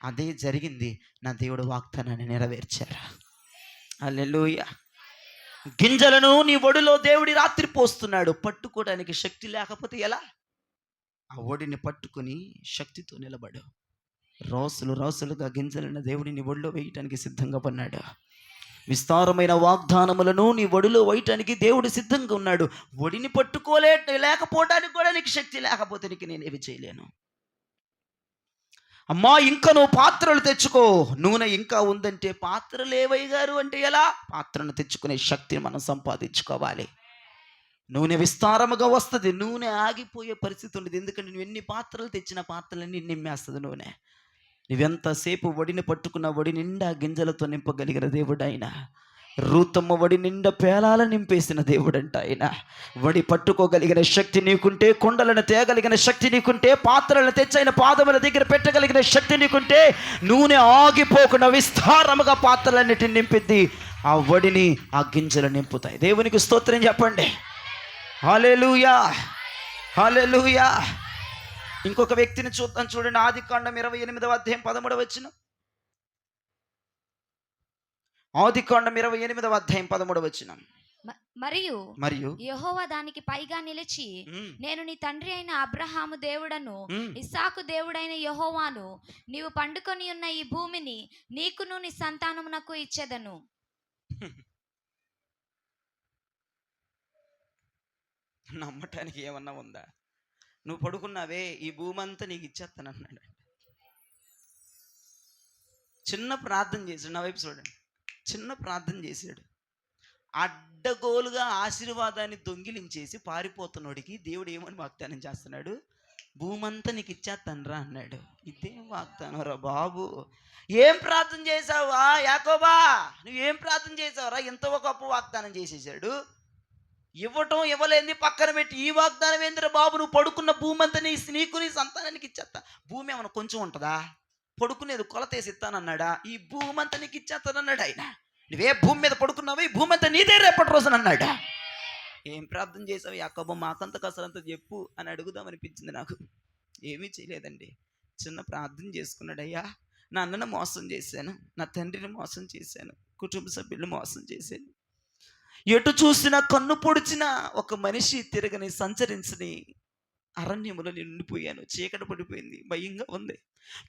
Speaker 1: అదే జరిగింది. నా దేవుడు వాగ్దానాన్ని నెరవేర్చారు. హల్లెలూయా. గింజలను నీ ఒడిలో దేవుడి రాత్రి పోస్తున్నాడు. పట్టుకోవడానికి శక్తి లేకపోతే ఎలా? ఆ ఒడిని పట్టుకుని శక్తితో నిలబడు. రోజులుగా గింజలను దేవుడిని ఒడిలో వేయటానికి సిద్ధంగా పన్నాడు. విస్తారమైన వాగ్దానములను నీ ఒడిలో వేయటానికి దేవుడు సిద్ధంగా ఉన్నాడు. ఒడిని లేకపోవడానికి కూడా నీకు శక్తి లేకపోతే నీకు నేనేవి చేయలేను. అమ్మా ఇంకా నువ్వు పాత్రలు తెచ్చుకో, నూనె ఇంకా ఉందంటే పాత్రలు ఏవై గారు అంటే ఎలా? పాత్రను తెచ్చుకునే శక్తిని మనం సంపాదించుకోవాలి. నూనె విస్తారముగా వస్తుంది, నూనె ఆగిపోయే పరిస్థితి ఉండదు. ఎందుకంటే నువ్వు ఎన్ని పాత్రలు తెచ్చిన పాత్రలన్నీ నిమ్మేస్తుంది నూనె. నువ్వెంతసేపు ఒడిని పట్టుకున్న ఒడి నిండా గింజలతో నింపగలిగిన దేవుడు ఆయన. రూతమ్మ వడి నిండా పేలాల నింపేసిన దేవుడంట ఆయన. వడి పట్టుకోగలిగిన శక్తి నీకుంటే, కొండలను తేగలిగిన శక్తి నీకుంటే, పాత్రలను తెచ్చి ఆయన పాదముల దగ్గర పెట్టగలిగిన శక్తి నీకుంటే, నూనె ఆగిపోకుండా విస్తారముగా పాత్రలన్నిటిని నింపిద్ది. ఆ వడిని ఆ గింజలు నింపుతాయి. దేవునికి స్తోత్రం చెప్పండి. హల్లెలూయా, హల్లెలూయా. ఇంకొక వ్యక్తిని చూద్దాం, చూడండి. ఆదికాండం 28వ అధ్యాయం 13వ వచనం. ఆదికాండం 28వ అధ్యాయం 13వ వచనం.
Speaker 2: మరియు
Speaker 1: మరియు
Speaker 2: యెహోవా దానికి పైగా నిలిచి,
Speaker 1: ఉమ్,
Speaker 2: నేను నీ తండ్రి అయిన అబ్రహాము దేవుడను
Speaker 1: ఉమ్,
Speaker 2: ఇస్సాకు దేవుడైన యెహోవాను, నీవు పండుకొని ఉన్న ఈ భూమిని నీకును నీ సంతానమునకు ఇచ్చెదను.
Speaker 1: నమ్మటానికి ఏమన్నా ఉందా? నువ్వు పడుకున్నావే, ఈ భూమి అంతా నీకు ఇచ్చేస్తాను అన్నాడు. చిన్న ప్రార్థన చేశాడు. నా వైపు చూడండి, చిన్న ప్రార్థన చేశాడు. అడ్డగోలుగా ఆశీర్వాదాన్ని దొంగిలించేసి పారిపోతున్నోడికి దేవుడు ఏమని వాగ్దానం చేస్తున్నాడు? భూమంతా నీకు ఇచ్చేస్తానురా అన్నాడు. ఇదేం వాగ్దానం రా బాబు? ఏం ప్రార్థన చేసావా యాకోబా? నువ్వేం ప్రార్థన చేసావురా? ఇంత గొప్ప వాగ్దానం చేసేసాడు. ఇవ్వటం ఇవ్వలేని పక్కన పెట్టి ఈ వాగ్దానం ఏందిరా బాబు? నువ్వు పడుకున్న భూమి అంతా నీకు నీ సంతానానికి ఇచ్చేస్తా. భూమి ఏమైనా కొంచెం ఉంటుందా? పడుకునేది కొలతేసి ఇస్తానన్నాడా? ఈ భూమి అంతా నీకు ఇచ్చేస్తానన్నాడు ఆయన. నువ్వే భూమి మీద పడుకున్నావు, ఈ భూమి అంతా నీదే రేపటి రోజున అన్నాడా? ఏం ప్రార్థన చేసావు యాకోబు? మాకంత కసరంత చెప్పు అని అడుగుదాం అనిపించింది నాకు. ఏమీ చేయలేదండి, చిన్న ప్రార్థన చేసుకున్నాడు. అయ్యా, నా అన్నను మోసం చేశాను, నా తండ్రిని మోసం చేశాను, కుటుంబ సభ్యులను మోసం చేశాను. ఎటు చూసినా కన్ను పొడిచిన ఒక మనిషి తిరగని సంచరించని అరణ్యములో నేను ఉండిపోయాను. చీకటి పడిపోయింది, భయంగా ఉంది,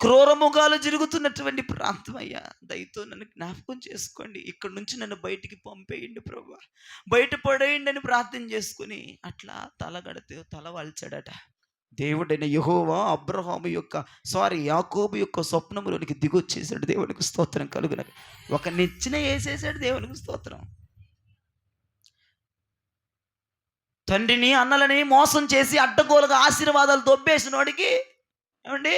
Speaker 1: క్రూరముగాలు జరుగుతున్నటువంటి ప్రాంతం. అయ్యా, దయతో నన్ను జ్ఞాపకం చేసుకోండి, ఇక్కడి నుంచి నన్ను బయటికి పంపేయండి ప్రభు, బయట పడేయండి అని ప్రార్థన చేసుకుని అట్లా తల వాల్చాడట. దేవుడైన యెహోవా అబ్రహాము యాకోబు యొక్క స్వప్నములోనికి దిగొచ్చేసాడు. దేవునికి స్తోత్రం కలుగున. ఒక నిచ్చెన వేసేసాడు. దేవునికి స్తోత్రం. తండ్రిని అన్నలని మోసం చేసి అడ్డగోలుగా ఆశీర్వాదాలు దొబ్బేసిన వాడికి ఏమండి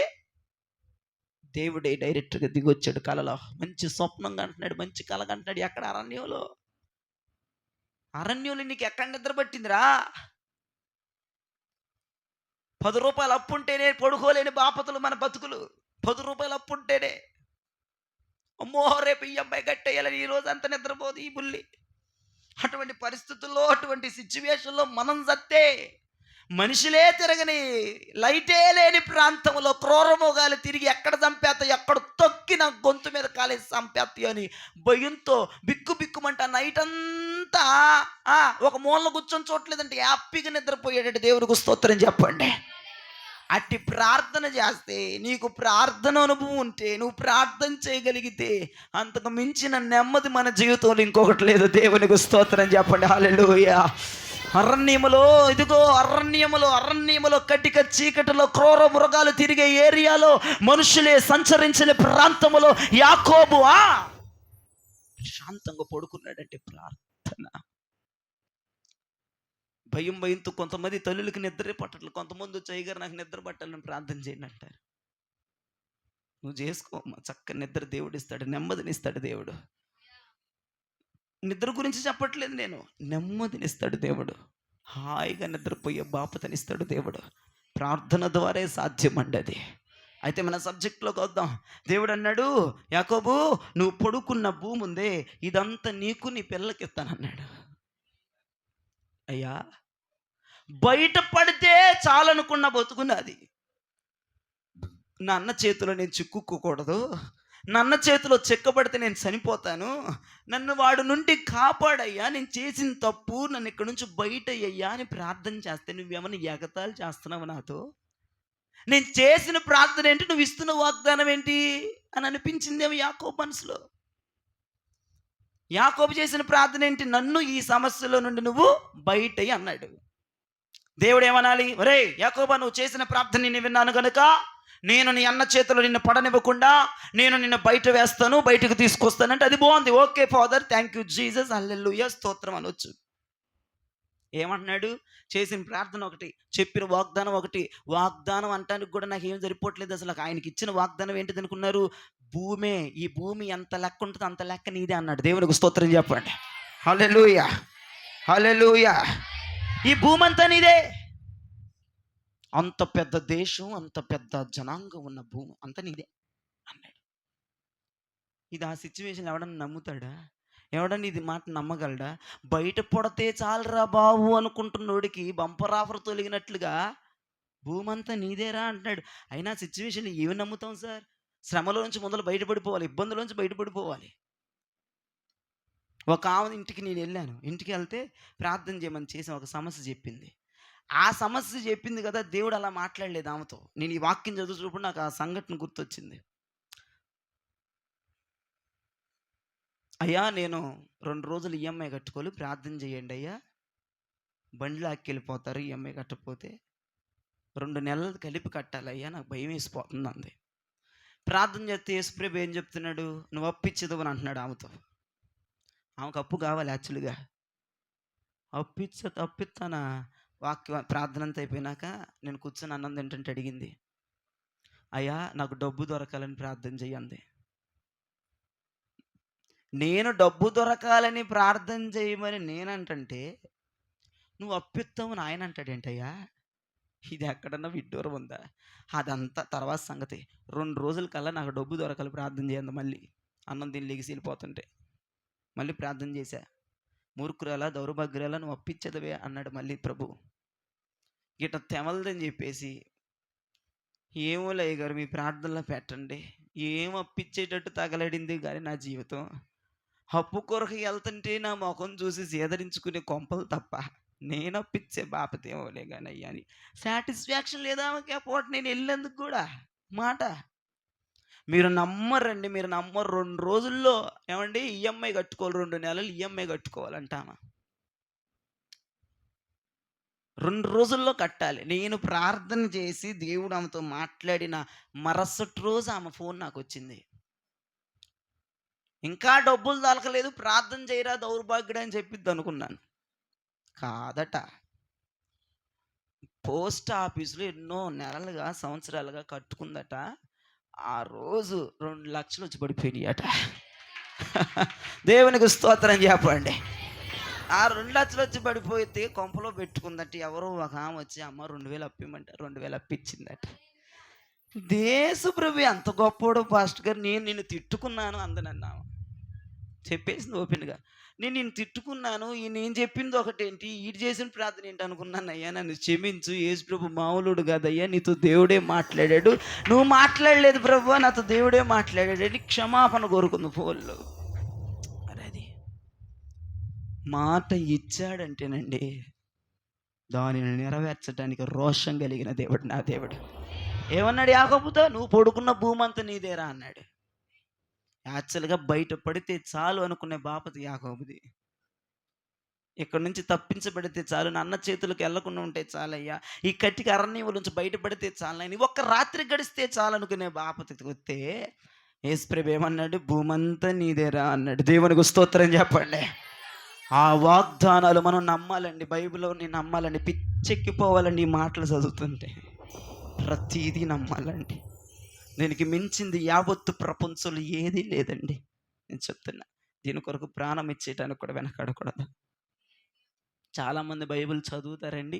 Speaker 1: దేవుడే డైరెక్ట్గా దిగొచ్చాడు. కలలో మంచి స్వప్నంగా అంటున్నాడు, మంచి కలగా అంటున్నాడు. ఎక్కడ? అరణ్యంలో నీకు ఎక్కడ నిద్ర పట్టిందిరా? 10 రూపాయలు అప్పుంటేనే పడుకోలేని బాపతులు మన బతుకులు. 10 రూపాయలు అప్పుంటేనే అమ్మో రేపు ఈ అబ్బాయి గట్టేయాలని ఈ రోజు అంతా నిద్రపోదు ఈ బుల్లి. అటువంటి పరిస్థితుల్లో, అటువంటి సిచ్యువేషన్లో మనం చస్తే, మనుషులే తిరగని లైటే లేని ప్రాంతంలో క్రూరమోగాలు తిరిగి ఎక్కడ చంపేస్తాయి, ఎక్కడ తొక్కిన గొంతు మీద కాలేసి చంపేస్తాయి అని భయంతో బిక్కుమంట నైట్ అంతా ఒక మూల కూర్చొని చూడలేదంటే హ్యాపీగా నిద్రపోయాడు. దేవునికి స్తోత్రం చెప్పండి. అట్టి ప్రార్థన చేస్తే, నీకు ప్రార్థన అనుభవం ఉంటే, నువ్వు ప్రార్థన చేయగలిగితే అంతకు మించిన నెమ్మది మన జీవితంలో ఇంకొకటి లేదు. దేవునికి స్తోత్రం చెప్పండి. హల్లెలూయా. అరణ్యములో కటిక చీకటిలో క్రూర మృగాలు తిరిగే ఏరియాలో, మనుషులే సంచరించిన ప్రాంతములో యాకోబు శాంతంగా పడుకున్నాడంటే ప్రార్థన. భయంతో కొంతమంది తల్లులకి నిద్రే పట్టట్లు, కొంతమంది చేయగారు నాకు నిద్ర పట్టాలని ప్రార్థన చేయండి అంటారు. నువ్వు చేసుకోమ్మా, చక్కని నిద్ర దేవుడు ఇస్తాడు, నెమ్మదినిస్తాడు దేవుడు. నిద్ర గురించి చెప్పట్లేదు నేను, నెమ్మదినిస్తాడు దేవుడు. హాయిగా నిద్రపోయే బాపతనిస్తాడు దేవుడు. ప్రార్థన ద్వారే సాధ్యమండి అది. అయితే మన సబ్జెక్ట్లోకి వద్దాం. దేవుడు అన్నాడు, యాకోబు నువ్వు పడుకున్న భూమి ఉందే, ఇదంతా నీకు నీ పిల్లలకి ఇస్తానన్నాడు. అయ్యా, బయట పడితే చాలనుకున్న బతుకున్నది. నన్న చేతిలో నేను చిక్కుకోకూడదు, నన్న చేతిలో చెక్కబడితే నేను చనిపోతాను, నన్ను వాడు నుండి కాపాడయ్యా, నేను చేసిన తప్పు నన్ను ఇక్కడి నుంచి బయట అయ్యా అని ప్రార్థన చేస్తే నువ్వేమన్నా ఎగతాళి చేస్తున్నావు నాతో? నేను చేసిన ప్రార్థన ఏంటి, నువ్వు ఇస్తున్న వాగ్దానం ఏంటి అని అనిపించిందేమో యాకోబు మనసులో. యాకోబు చేసిన ప్రార్థన ఏంటి? నన్ను ఈ సమస్యలో నుండి నువ్వు బయట అన్నాడు. దేవుడు ఏమనాలి? ఒరే యాకోబా, నువ్వు చేసిన ప్రార్థన నేను విన్నాను కనుక నేను నీ అన్న చేతిలో నిన్ను పడనివ్వకుండా నేను నిన్ను బయట వేస్తాను, బయటకు తీసుకొస్తానంటే అది బాగుంది. Okay father, thank you Jesus, hallelujah, స్తోత్రం అనొచ్చు. ఏమంటున్నాడు? చేసిన ప్రార్థన ఒకటి, చెప్పిన వాగ్దానం ఒకటి. వాగ్దానం అంటానికి కూడా నాకు ఏం సరిపోవట్లేదు అసలు. ఆయనకి ఇచ్చిన వాగ్దానం ఏంటిది అనుకున్నారు? భూమే, ఈ భూమి ఎంత లెక్క ఉంటుంది అంత లెక్క నీదే అన్నాడు. దేవునికి స్తోత్రం చెప్పండి. హల్లెలూయా, హల్లెలూయా. ఈ భూమి అంతా నీదే. అంత పెద్ద దేశం, అంత పెద్ద జనాంగం ఉన్న భూమి అంతా నీదే అన్నాడు. ఇది ఆ సిచ్యువేషన్ ఎవడన్నా నమ్ముతాడా? ఎవడన్నా ఇది మాట నమ్మగలడా? బయట పడితే చాలరా బాబు అనుకుంటున్నోడికి బంపర్ ఆఫర్ తొలగినట్లుగా భూమి అంతా నీదేరా అంటున్నాడు. అయినా సిచ్యువేషన్ ఏమి నమ్ముతాం సార్? శ్రమలో నుంచి మొదలు బయటపడిపోవాలి, ఇబ్బందుల నుంచి బయటపడిపోవాలి. ఒక ఆమె ఇంటికి నేను వెళ్ళాను. ఇంటికి వెళ్తే ప్రార్థన చేయమని చేసి ఒక సమస్య చెప్పింది. ఆ సమస్య చెప్పింది కదా, దేవుడు అలా మాట్లాడలేదు ఆమెతో. నేను ఈ వాక్యం చదువుతున్నప్పుడు నాకు ఆ సంఘటన గుర్తొచ్చింది. అయ్యా నేను 2 రోజులు ఈఎంఐ కట్టుకోవాలి, ప్రార్థన చేయండి అయ్యా, బండి లాక్కెళ్ళిపోతారు ఈఎంఐ కట్టకపోతే. 2 నెలలు కలిపి కట్టాలయ్యా, నాకు భయం వేసిపోతుంది అంది. ప్రార్థన చేస్తే యేసుప్రభు ఏం చెప్తున్నాడు, నువ్వు అప్పిచ్చేదవు అని అంటున్నాడు ఆమెతో. ఆమెకు అప్పు కావాలి యాక్చువల్గా. అప్పిస్తానా? ప్రార్థన అంతా అయిపోయినాక నేను కూర్చొని అన్నం తింటుంటే అడిగింది, అయ్యా నాకు డబ్బు దొరకాలని ప్రార్థన చెయ్యంది. నేను డబ్బు దొరకాలని ప్రార్థన చేయమని నేనంటే నువ్వు అప్పిస్తామని ఆయన అంటాడేంటయ్యా? ఇది ఎక్కడన్నా విడ్డూరం ఉందా? అదంతా తర్వాత సంగతి. 2 రోజుల కల్లా నాకు డబ్బు దొరకాలి, ప్రార్థన చేయండి. మళ్ళీ అన్నం తిని లెగిసి వెళ్ళిపోతుంటే మళ్ళీ ప్రార్థన చేశా. మూర్ఖురాలా, దౌర్భాగ్యురాలా, నువ్వు అప్పిచ్చేదవే అన్నాడు మళ్ళీ ప్రభు. గిట్ట తెమలదని చెప్పేసి, ఏమో లయ్య గారు మీ ప్రార్థనలో పెట్టండి, ఏం అప్పిచ్చేటట్టు తగలడింది కానీ నా జీవితం. అప్పు కొరకు వెళ్తుంటే నా ముఖం చూసి సేదరించుకునే కొంపలు తప్ప నేను అప్పిచ్చే బాపతేమోలే కానీ అయ్యా అని సాటిస్ఫాక్షన్ లేదా ఆమెకి. ఆ పూట నేను వెళ్ళేందుకు కూడా మాట మీరు నమ్మరండి, మీరు నమ్మరు. 2 రోజుల్లో ఏమండి ఈఎంఐ కట్టుకోవాలి, 2 నెలలు ఈఎంఐ కట్టుకోవాలంటామా? 2 రోజుల్లో కట్టాలి. నేను ప్రార్థన చేసి దేవుడు ఆమెతో మాట్లాడిన మరుసటి రోజు ఆమె ఫోన్ నాకు వచ్చింది. ఇంకా డబ్బులు దొరకలేదు, ప్రార్థన చేయరా దౌర్భాగ్యుడు అని చెప్పిద్ది అనుకున్నాను. కాదట. పోస్ట్ ఆఫీసులో ఎన్నో నెలలుగా సంవత్సరాలుగా కట్టుకుందట. ఆ రోజు 2 లక్షలు వచ్చి పడిపోయినాయట. దేవునికి స్తోత్రం చెప్పండి. ఆ 2 లక్షలు వచ్చి పడిపోతే కొంపలో పెట్టుకుందట. ఎవరో ఒక ఆమె వచ్చి అమ్మ 2000 అప్పిమంటే 2000 అప్పిచ్చిందట. దేశప్రభు ఎంత గొప్పోడో పాస్టర్ గారు, నేను నిన్ను తిట్టుకున్నాను అందనన్నాము. చెప్పేసింది ఓపెన్గా. నేను నిన్ను తిట్టుకున్నాను, నేను చెప్పింది ఒకటేంటి, ఈడు చేసిన ప్రార్థన ఏంటి అనుకున్నాను. అయ్యా నన్ను క్షమించు, యేసుప్రభు మామూలుడు కాదయ్యా, నీతో దేవుడే మాట్లాడాడు, నువ్వు మాట్లాడలేదు ప్రభు, నాతో దేవుడే మాట్లాడాడు, క్షమాపణ కోరుకుంది ఫోన్లో. అది మాట ఇచ్చాడంటేనండి దానిని నెరవేర్చడానికి రోషం కలిగిన దేవుడు నా దేవుడు. ఏమన్నాడు యాకోబుతో, నువ్వు పడుకున్న భూమి అంతా నీదేరా అన్నాడు. యాక్చువల్గా బయట పడితే చాలు అనుకునే బాపతి యాకోబుది. ఇక్కడ నుంచి తప్పించబడితే చాలు, నాన్న చేతులకు వెళ్లకుండా ఉంటే చాలయ్యా, ఈ కట్టికి అరణ్యం నుంచి బయటపడితే చాలని, ఒక్క రాత్రి గడిస్తే చాలు అనుకునే బాపతికి వస్తే యేసుప్రభు ఏమన్నాడు, భూమంతా నీదేరా అన్నాడు. దేవునికి స్తోత్రం చెప్పండి. ఆ వాగ్దానాలు మనం నమ్మాలండి, బైబిల్ని నమ్మాలండి, పిచ్చెక్కిపోవాలండి. ఈ మాటలు చదువుతుంటే ప్రతీదీ నమ్మాలండి. దీనికి మించింది యావత్తు ప్రపంచంలో ఏదీ లేదండి. నేను చెప్తున్నా, దీని కొరకు ప్రాణం ఇచ్చేయడానికి కూడా వెనకాడకూడదు. చాలామంది బైబిల్ చదువుతారండి,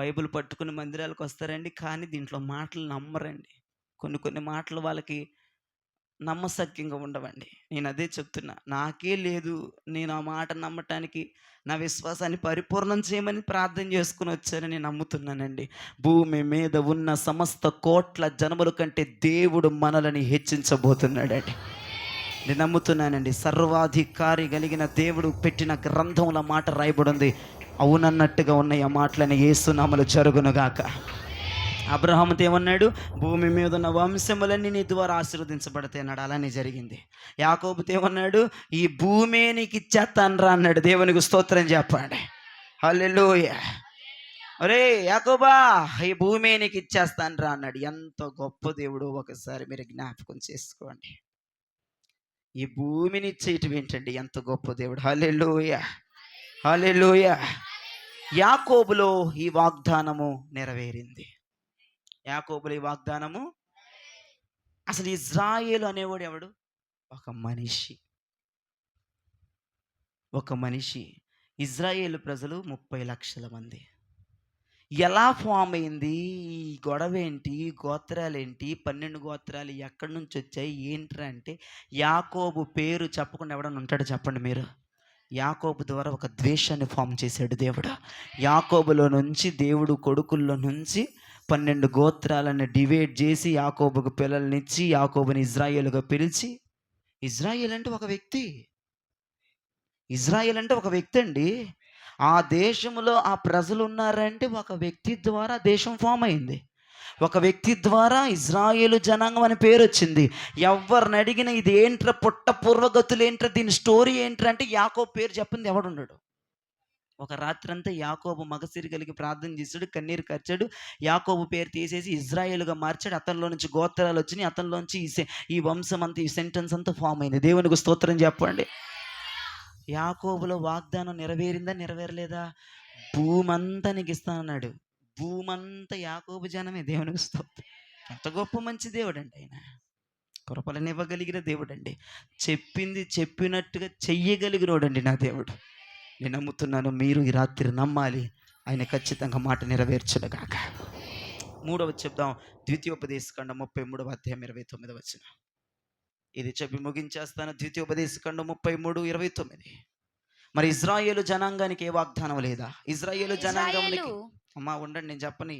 Speaker 1: బైబిల్ పట్టుకుని మందిరాలకు వస్తారండి, కానీ దీంట్లో మాటలు నమ్మరండి. కొన్ని మాటలు వాళ్ళకి నమ్మశక్యంగా ఉండవండి. నేను అదే చెప్తున్నా, నాకే లేదు, నేను ఆ మాట నమ్మటానికి నా విశ్వాసాన్ని పరిపూర్ణం చేయమని ప్రార్థన చేసుకుని వచ్చానని నేను నమ్ముతున్నానండి. భూమి మీద ఉన్న సమస్త కోట్ల జనముల కంటే దేవుడు మనల్ని హెచ్చించబోతున్నాడండి. నేను నమ్ముతున్నానండి. సర్వాధికారి కలిగిన దేవుడు పెట్టిన గ్రంథంలో మాట రాయబడి ఉంది. అవునన్నట్టుగా ఉన్నాయి ఆ మాటలని యేసునామములో జరుగునుగాక. అబ్రహాముతో ఏమన్నాడు, భూమి మీద ఉన్న వంశములన్నీ నీ ద్వారా ఆశీర్వదించబడతాయి అన్నాడు. అలానే జరిగింది. యాకోబుతో ఏమన్నాడు, ఈ భూమే నీకు ఇచ్చేస్తానురా అన్నాడు. దేవునికి స్తోత్రం చెప్పండి. హల్లెలూయా. ఒరే యాకోబా, ఈ భూమే నీకు ఇచ్చేస్తానురా అన్నాడు. ఎంత గొప్ప దేవుడు ఒకసారి మీరు జ్ఞాపకం చేసుకోండి. ఈ భూమిని ఇచ్చేయటం ఏంటండి, ఎంత గొప్ప దేవుడు. హల్లెలూయా, హల్లెలూయా. యాకోబులో ఈ వాగ్దానము నెరవేరింది. యాకోబులో ఈ వాగ్దానము. అసలు ఇజ్రాయేలు అనేవాడు ఎవడు? ఒక మనిషి. ఇజ్రాయేలు ప్రజలు 30 లక్షల మంది. ఎలా ఫామ్ అయింది ఈ గొడవ ఏంటి, గోత్రాలేంటి, 12 గోత్రాలు ఎక్కడి నుంచి వచ్చాయి ఏంట్రా అంటే, యాకోబు పేరు చెప్పకుండా ఎవడన్నా ఉంటాడు చెప్పండి మీరు? యాకోబు ద్వారా ఒక ద్వేషాన్ని ఫామ్ చేశాడు దేవుడు. యాకోబులో నుంచి దేవుడు కొడుకుల్లో నుంచి 12 గోత్రాలను డివైడ్ చేసి యాకోబుకు పిల్లల్నిచ్చి యాకోబుని ఇజ్రాయేలుగా పిలిచి, ఇజ్రాయేల్ అంటే ఒక వ్యక్తి, ఇజ్రాయేల్ అంటే ఒక వ్యక్తి అండి. ఆ దేశంలో ఆ ప్రజలు ఉన్నారంటే ఒక వ్యక్తి ద్వారా దేశం ఫామ్ అయింది. ఒక వ్యక్తి ద్వారా ఇజ్రాయేలు జనాంగం అని పేరు వచ్చింది. ఎవరిని అడిగినా ఇది ఏంట్రా, పుట్ట పూర్వగతులు ఏంట్రా, దీని స్టోరీ ఏంట్రా అంటే యాకోబు పేరు చెప్పింది ఎవడున్నాడు. ఒక రాత్రంతా యాకోబు మగసిరి కలిగి ప్రార్థన చేశాడు, కన్నీరు కార్చాడు. యాకోబు పేరు తీసేసి ఇజ్రాయేలుగా మార్చాడు. అతనిలో నుంచి గోత్రాలు వచ్చినాయి. అతనిలోంచి ఈ వంశం అంతా, ఈ సెంటెన్స్ అంతా ఫామ్ అయింది. దేవునికి స్తోత్రం చెప్పండి. యాకోబులో వాగ్దానం నెరవేరిందా, నెరవేరలేదా? భూమంతా నీకు ఇస్తానన్నాడు. భూమంతా యాకోబు జనమే. దేవునికి స్తోత్రం. ఎంత గొప్ప మంచి దేవుడు అండి ఆయన. కృపలను ఇవ్వగలిగిన దేవుడు అండి. చెప్పింది చెప్పినట్టుగా చెయ్యగలిగినోడండి నా దేవుడు. నేను నమ్ముతున్నాను, మీరు ఈ రాత్రి నమ్మాలి. ఆయన ఖచ్చితంగా మాట నెరవేర్చునుగాక. మూడవ చెప్దాం, ద్వితీయోపదేశకాండం 33:29. ఇది చెప్పి ముగించేస్తాను. ద్వితీయోపదేశకాండం 33:29. మరి ఇజ్రాయేలు జనాంగానికి ఏ వాగ్దానం లేదా? ఇజ్రాయేలు జనాంగానికి అమ్మా ఉండండి, నేను చెప్పని.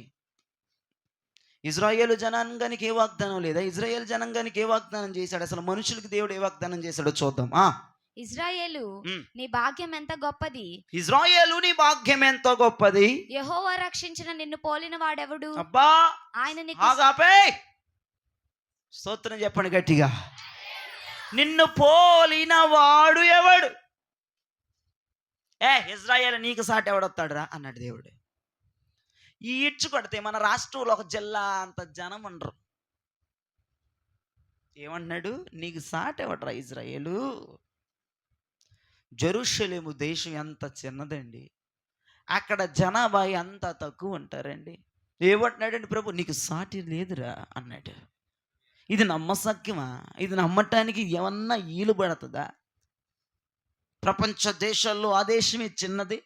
Speaker 1: ఇజ్రాయేలు జనాంగానికి ఏ వాగ్దానం లేదా? ఇజ్రాయేల్ జనాంగానికి ఏ వాగ్దానం చేశాడు? అసలు మనుషులకు దేవుడు ఏ వాగ్దానం చేశాడో చూద్దాం.
Speaker 2: ఇజ్రాయేలు నీ భాగ్యం ఎంత గొప్పది,
Speaker 1: ఇజ్రాయేలు నీ భాగ్యం ఎంతో గొప్పది,
Speaker 2: యెహోవా రక్షించిన నిన్ను పోలిన వాడెవడు?
Speaker 1: అబ్బా
Speaker 2: ఆయన నీకు
Speaker 1: ఆగాపే స్తోత్రం చెప్పండి గట్టిగా. నిన్ను పోలిన వాడు ఎవడు? ఇజ్రాయేల్ నీకు సాటి ఎవడొస్తాడు రా అన్నాడు దేవుడు. ఈ ఇడ్చు కొడితే మన రాష్ట్రంలో ఒక జిల్లా అంత జనం ఉండరు. ఏమన్నాడు? నీకు సాటి ఎవడరా ఇజ్రాయేలు? జెరూషలేము దేశం ఎంత చిన్నదండి, అక్కడ జనాభా ఎంత తక్కువ ఉంటారండి. ఏమంటున్నాడండి ప్రభు? నీకు సాటి లేదురా అన్నాడు. ఇది నమ్మసక్యమా? ఇది నమ్మటానికి ఏమన్నా ఈలు పడుతుందా? ప్రపంచ దేశాల్లో ఆ దేశమే చిన్నది.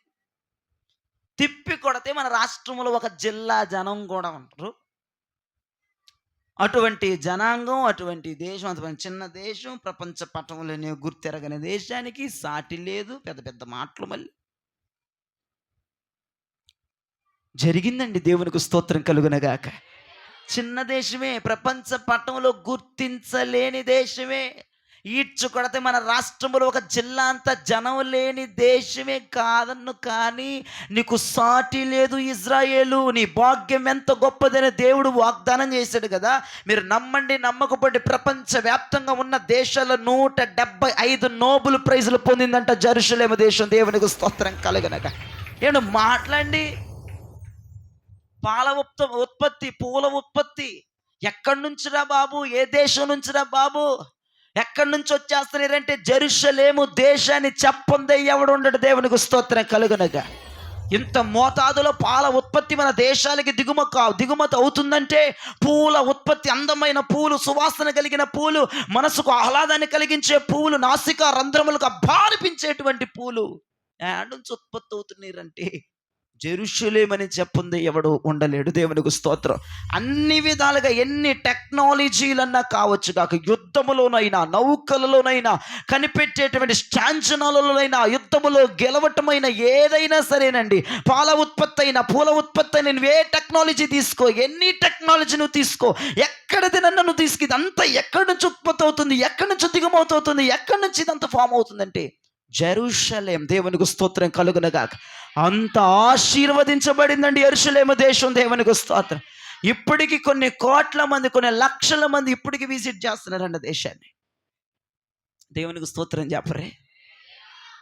Speaker 1: తిప్పి కొడితే మన రాష్ట్రంలో ఒక జిల్లా జనం కూడా ఉంటారు. అటువంటి జనాంగం, అటువంటి దేశం, అటువంటి చిన్న దేశం, ప్రపంచ పటంలోనే గుర్తెరగని దేశానికి సాటి లేదు. పెద్ద పెద్ద మాటలు మళ్ళీ జరిగిందండి. దేవునికి స్తోత్రం కలుగునగాక. చిన్న దేశమే, ప్రపంచ పటంలో గుర్తించలేని దేశమే. ఈడ్చు కొడితే మన రాష్ట్రంలో ఒక జిల్లా అంతా జనం లేని దేశమే కాదన్ను, కానీ నీకు సాటి లేదు ఇజ్రాయేలు. నీ భాగ్యం ఎంత గొప్పదని దేవుడు వాగ్దానం చేశాడు కదా. మీరు నమ్మండి నమ్మకపోతే ప్రపంచవ్యాప్తంగా ఉన్న దేశాల 175 నోబెల్ ప్రైజులు పొందిందంట జెరూషలేము దేశం. దేవునికి స్తోత్రం కలుగునగా. నేను మాట్లాడి పాల ఉత్పత్తి, పూల ఉత్పత్తి ఎక్కడి నుంచిరా బాబు? ఏ దేశం నుంచిరా బాబు? ఎక్కడి నుంచి వచ్చేస్తున్నారంటే జెరూషలేము దేశాన్ని చెప్పందే ఎవడు ఉండడు. దేవునికి స్తోత్రం కలుగునగా. ఇంత మోతాదులో పాల ఉత్పత్తి మన దేశాలకి దిగుమతి అవుతుందంటే, పూల ఉత్పత్తి, అందమైన పూలు, సువాసన కలిగిన పూలు, మనసుకు ఆహ్లాదాన్ని కలిగించే పూలు, నాసికా రంధ్రములకు అనిపించేటువంటి పూలు ఏడ నుంచి ఉత్పత్తి అవుతున్నారంటే జెరూషలేం అని చెప్పుంది ఎవడు ఉండలేడు. దేవునికి స్తోత్రం. అన్ని విధాలుగా ఎన్ని టెక్నాలజీలన్నా కావచ్చు కాక, యుద్ధములోనైనా, నౌకలలోనైనా, కనిపెట్టేటువంటి స్టాంచనాలలోనైనా, యుద్ధములో గెలవటమైన ఏదైనా సరేనండి, పాల ఉత్పత్తి అయినా, పూల ఉత్పత్తి అయినా, నువ్వు ఏ టెక్నాలజీ తీసుకో, ఎన్ని టెక్నాలజీ నువ్వు తీసుకో, ఎక్కడిది నన్ను తీసుకు, ఇదంతా ఎక్కడి నుంచి ఉత్పత్తి అవుతుంది, ఎక్కడి నుంచి దిగుమతి అవుతుంది, ఎక్కడి నుంచి ఇదంతా ఫామ్ అవుతుందంటే జెరూషలేం. దేవునికి స్తోత్రం కలుగునగాక. అంత ఆశీర్వదించబడిందండి యెరూషలేము దేశం. దేవునికి స్తోత్రం. ఇప్పటికి కొన్ని కోట్ల మంది, కొన్ని లక్షల మంది ఇప్పటికి విజిట్ చేస్తున్నారండి దేశాన్ని. దేవునికి స్తోత్రం చెప్పరే.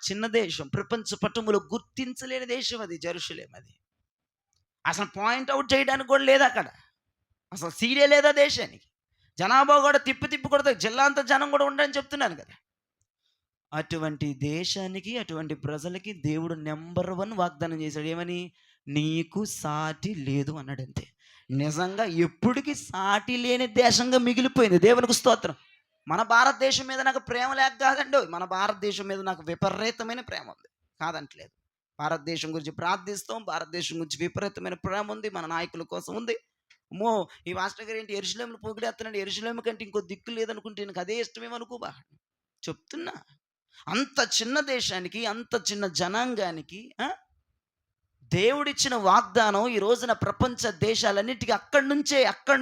Speaker 1: చిన్న దేశం, ప్రపంచ పటములో గుర్తించలేని దేశం అది జెరూషలేం. అది అసలు పాయింట్అవుట్ చేయడానికి కూడా లేదు అక్కడ. అసలు సీడే లేదా దేశానికి. జనాభా కూడా తిప్పి కొడతా, జిల్లా అంతా జనం కూడా ఉండని చెప్తున్నాను కదా. అటువంటి దేశానికి, అటువంటి ప్రజలకి దేవుడు నెంబర్ 1 వాగ్దానం చేశాడు. ఏమని? నీకు సాటి లేదు అన్నాడు. అంతే. నిజంగా ఎప్పటికీ సాటి లేని దేశంగా మిగిలిపోయింది. దేవునికి స్తోత్రం. మన భారతదేశం మీద నాకు ప్రేమ లేక కాదండి, మన భారతదేశం మీద నాకు విపరీతమైన ప్రేమ ఉంది, కాదంటలేదు. భారతదేశం గురించి ప్రార్థిస్తాం, భారతదేశం గురించి విపరీతమైన ప్రేమ ఉంది, మన నాయకుల కోసం ఉంది. అమ్మో, ఈ మాస్టర్ గారు ఏంటి యెరూషలేమును పొగిడేస్తున్నాడు, యెరూషలేము కంటే ఇంకో దిక్కు లేదనుకుంటే నాకు అదే ఇష్టమేమనుకోబా చెప్తున్నా. అంత చిన్న దేశానికి, అంత చిన్న జనాంగానికి దేవుడిచ్చిన వాగ్దానం ఈ రోజున ప్రపంచ దేశాలన్నిటికీ అక్కడి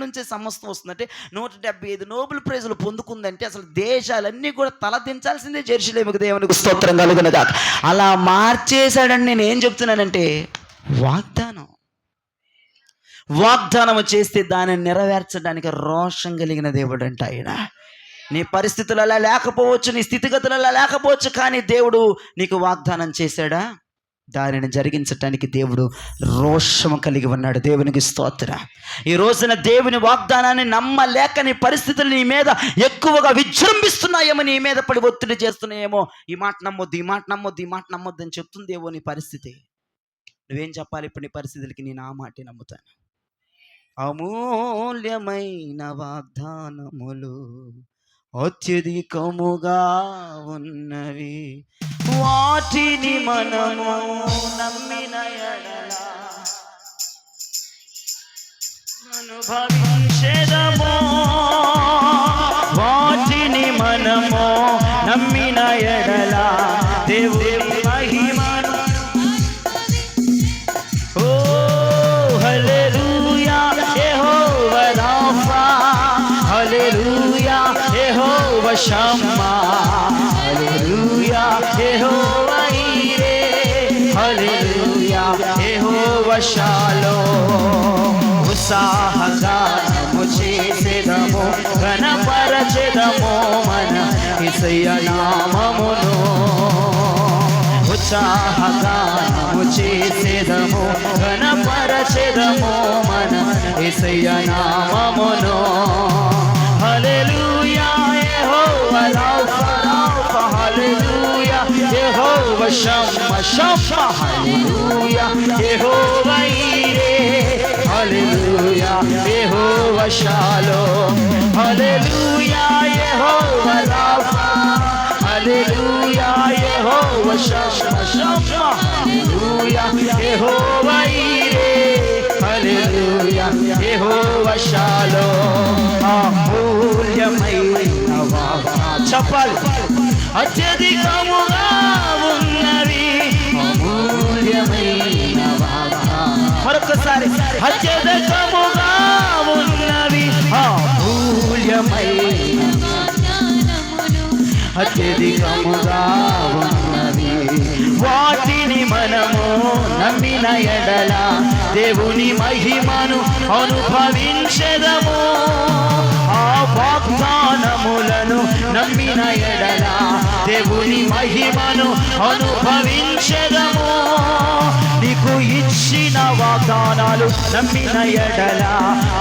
Speaker 1: నుంచే సమస్తం వస్తుందంటే 175 నోబెల్ ప్రైజులు పొందుకుందంటే అసలు దేశాలన్నీ కూడా తలదించాల్సిందే జెరూసలేముకు. దేవునికి స్తోత్రం కలుగునగా. అలా మార్చేశాడని నేను ఏం చెప్తున్నానంటే వాగ్దానం చేస్తే దానిని నెరవేర్చడానికి రోషం కలిగిన దేవుడు అంట ఆయన. నీ పరిస్థితులు అలా లేకపోవచ్చు, నీ స్థితిగతులు అలా లేకపోవచ్చు, కానీ దేవుడు నీకు వాగ్దానం చేశాడా, దానిని జరిగించటానికి దేవుడు రోషము కలిగి ఉన్నాడు. దేవునికి స్తోత్ర. ఈ రోజున దేవుని వాగ్దానాన్ని నమ్మలేక నీ పరిస్థితులు నీ మీద ఎక్కువగా విజృంభిస్తున్నాయేమో, నీ మీద పడి ఒత్తిడి చేస్తున్నాయేమో. ఈ మాట నమ్మొద్దు అని చెప్తుందేమో నీ పరిస్థితి. నువ్వేం చెప్పాలి ఇప్పుడు నీ పరిస్థితులకి? నేను ఆ మాటే నమ్ముతాను. అమూల్యమైన వాగ్దానములు అత్యధికముగా ఉన్నవి, వాటిని మనము నమ్మిన ఎడల అనుభవించెదము. వాటిని మనము నమ్మిన ఎడల దేవుని మహిమను. ఓ హల్లెలూయా యెహోవా రాఫా, హల్లెలూయా యెహోవా షమ్మా, హల్లెలూయా యెహోవా ఈరే, హల్లెలూయా యెహోవా షాలోమ్. ఉత్సాహగానము చేసెదము, ఘనపరచెదము మన యేసయ్య నామమును. ఉత్సాహగానము చేసెదము, ఘనపరచెదము మన యేసయ్య నామమును. హల్లెలూయా యెహోవా రాఫా, హల్లెలూయా యెహోవా షమ్మా, హల్లెలూయా యెహోవా ఈరే, హల్లెలూయా యెహోవా షాలోమ్. హల్లెలూయా యెహోవా రాఫా, హల్లెలూయా యెహోవా షమ్మా, హల్లెలూయా యెహోవా ఈరే, హల్లెలూయా యెహోవా షాలోమ్. అమూల్యమైన వాగ్దానం చెప్పాలి, అత్యధికముగా ఉన్నవి. అమూల్యమైన వాగ్దానం మరొకసారి, అత్యధికముగా ఉన్నవి. అమూల్యమైన అత్యధికముగా ఉన్నవి, వాటిని మనము నమ్మిన ఎడల దేవుని మహిమను అనుభవించెదము. ఆ వాగ్దానములను నమ్మిన ఎడల దేవుని మహిమను అనుభవించెదము. నీకు ఇచ్చిన వాగ్దానాలు నమ్మిన ఎడల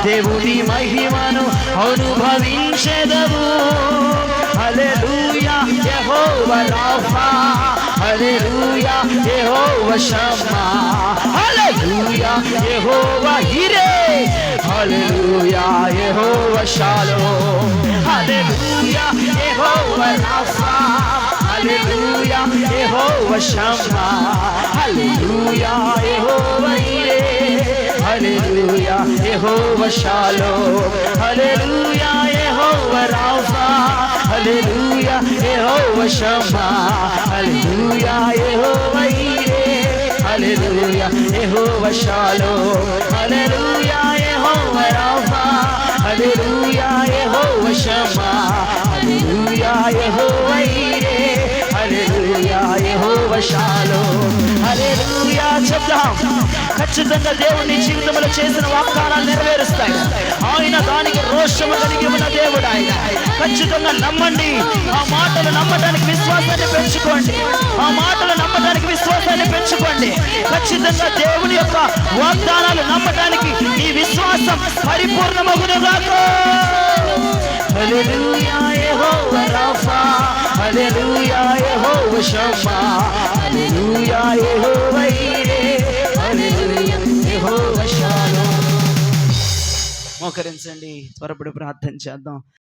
Speaker 1: దేవుని మహిమను అనుభవించెదము. హల్లెలూయా యెహోవా రాఫా, హల్లెలూయా యెహోవా షమ్మా, హల్లెలూయా యెహోవా ఈరే, హల్లెలూయా యెహోవా షాలోమ్. హల్లెలూయా యెహోవా రాఫా, హల్లెలూయా యెహోవా షమ్మా, హల్లెలూయా యెహోవా ఈరే, హల్లెలూయా యెహోవా షాలోమ్. హల్లెలూయా యెహోవా రాఫా, హల్లెలూయా యెహోవా షమ్మా, హల్లెలూయా యెహోవా ఈరే, హల్లెలూయా యెహోవా షాలోమ్. హల్లెలూయా యెహోవా రాఫా, హల్లెలూయా యెహోవా షమ్మా, హల్లెలూయా యెహోవా ఈరే, హల్లెలూయా యెహోవా షాలోమ్. హల్లెలూయా చెప్దాం. ఖచ్చితంగా దేవుని జీవితంలో చేసిన వాగ్దానాలు నెరవేరుస్తాయి. ఆయన దానికి రోషము కలిగి ఉన్న దేవుడు ఆయన. ఖచ్చితంగా నమ్మండి. ఆ మాటలు నమ్మడానికి విశ్వాసాన్ని పెంచుకోండి. ఆ మాటలు నమ్మడానికి విశ్వాసాన్ని పెంచుకోండి. ఖచ్చితంగా దేవుని యొక్క వాగ్దానాలు నమ్మడానికి ఈ విశ్వాసం పరిపూర్ణమగునుగాక. హల్లెలూయా యెహోవా రాఫా, హల్లెలూయా యెహోవా షమ్మా, హల్లెలూయా యెహోవా ఈరే, హల్లెలూయా యెహోవా షాలోమ్. మోకరించండి, త్వరపడి ప్రార్థన చేద్దాం.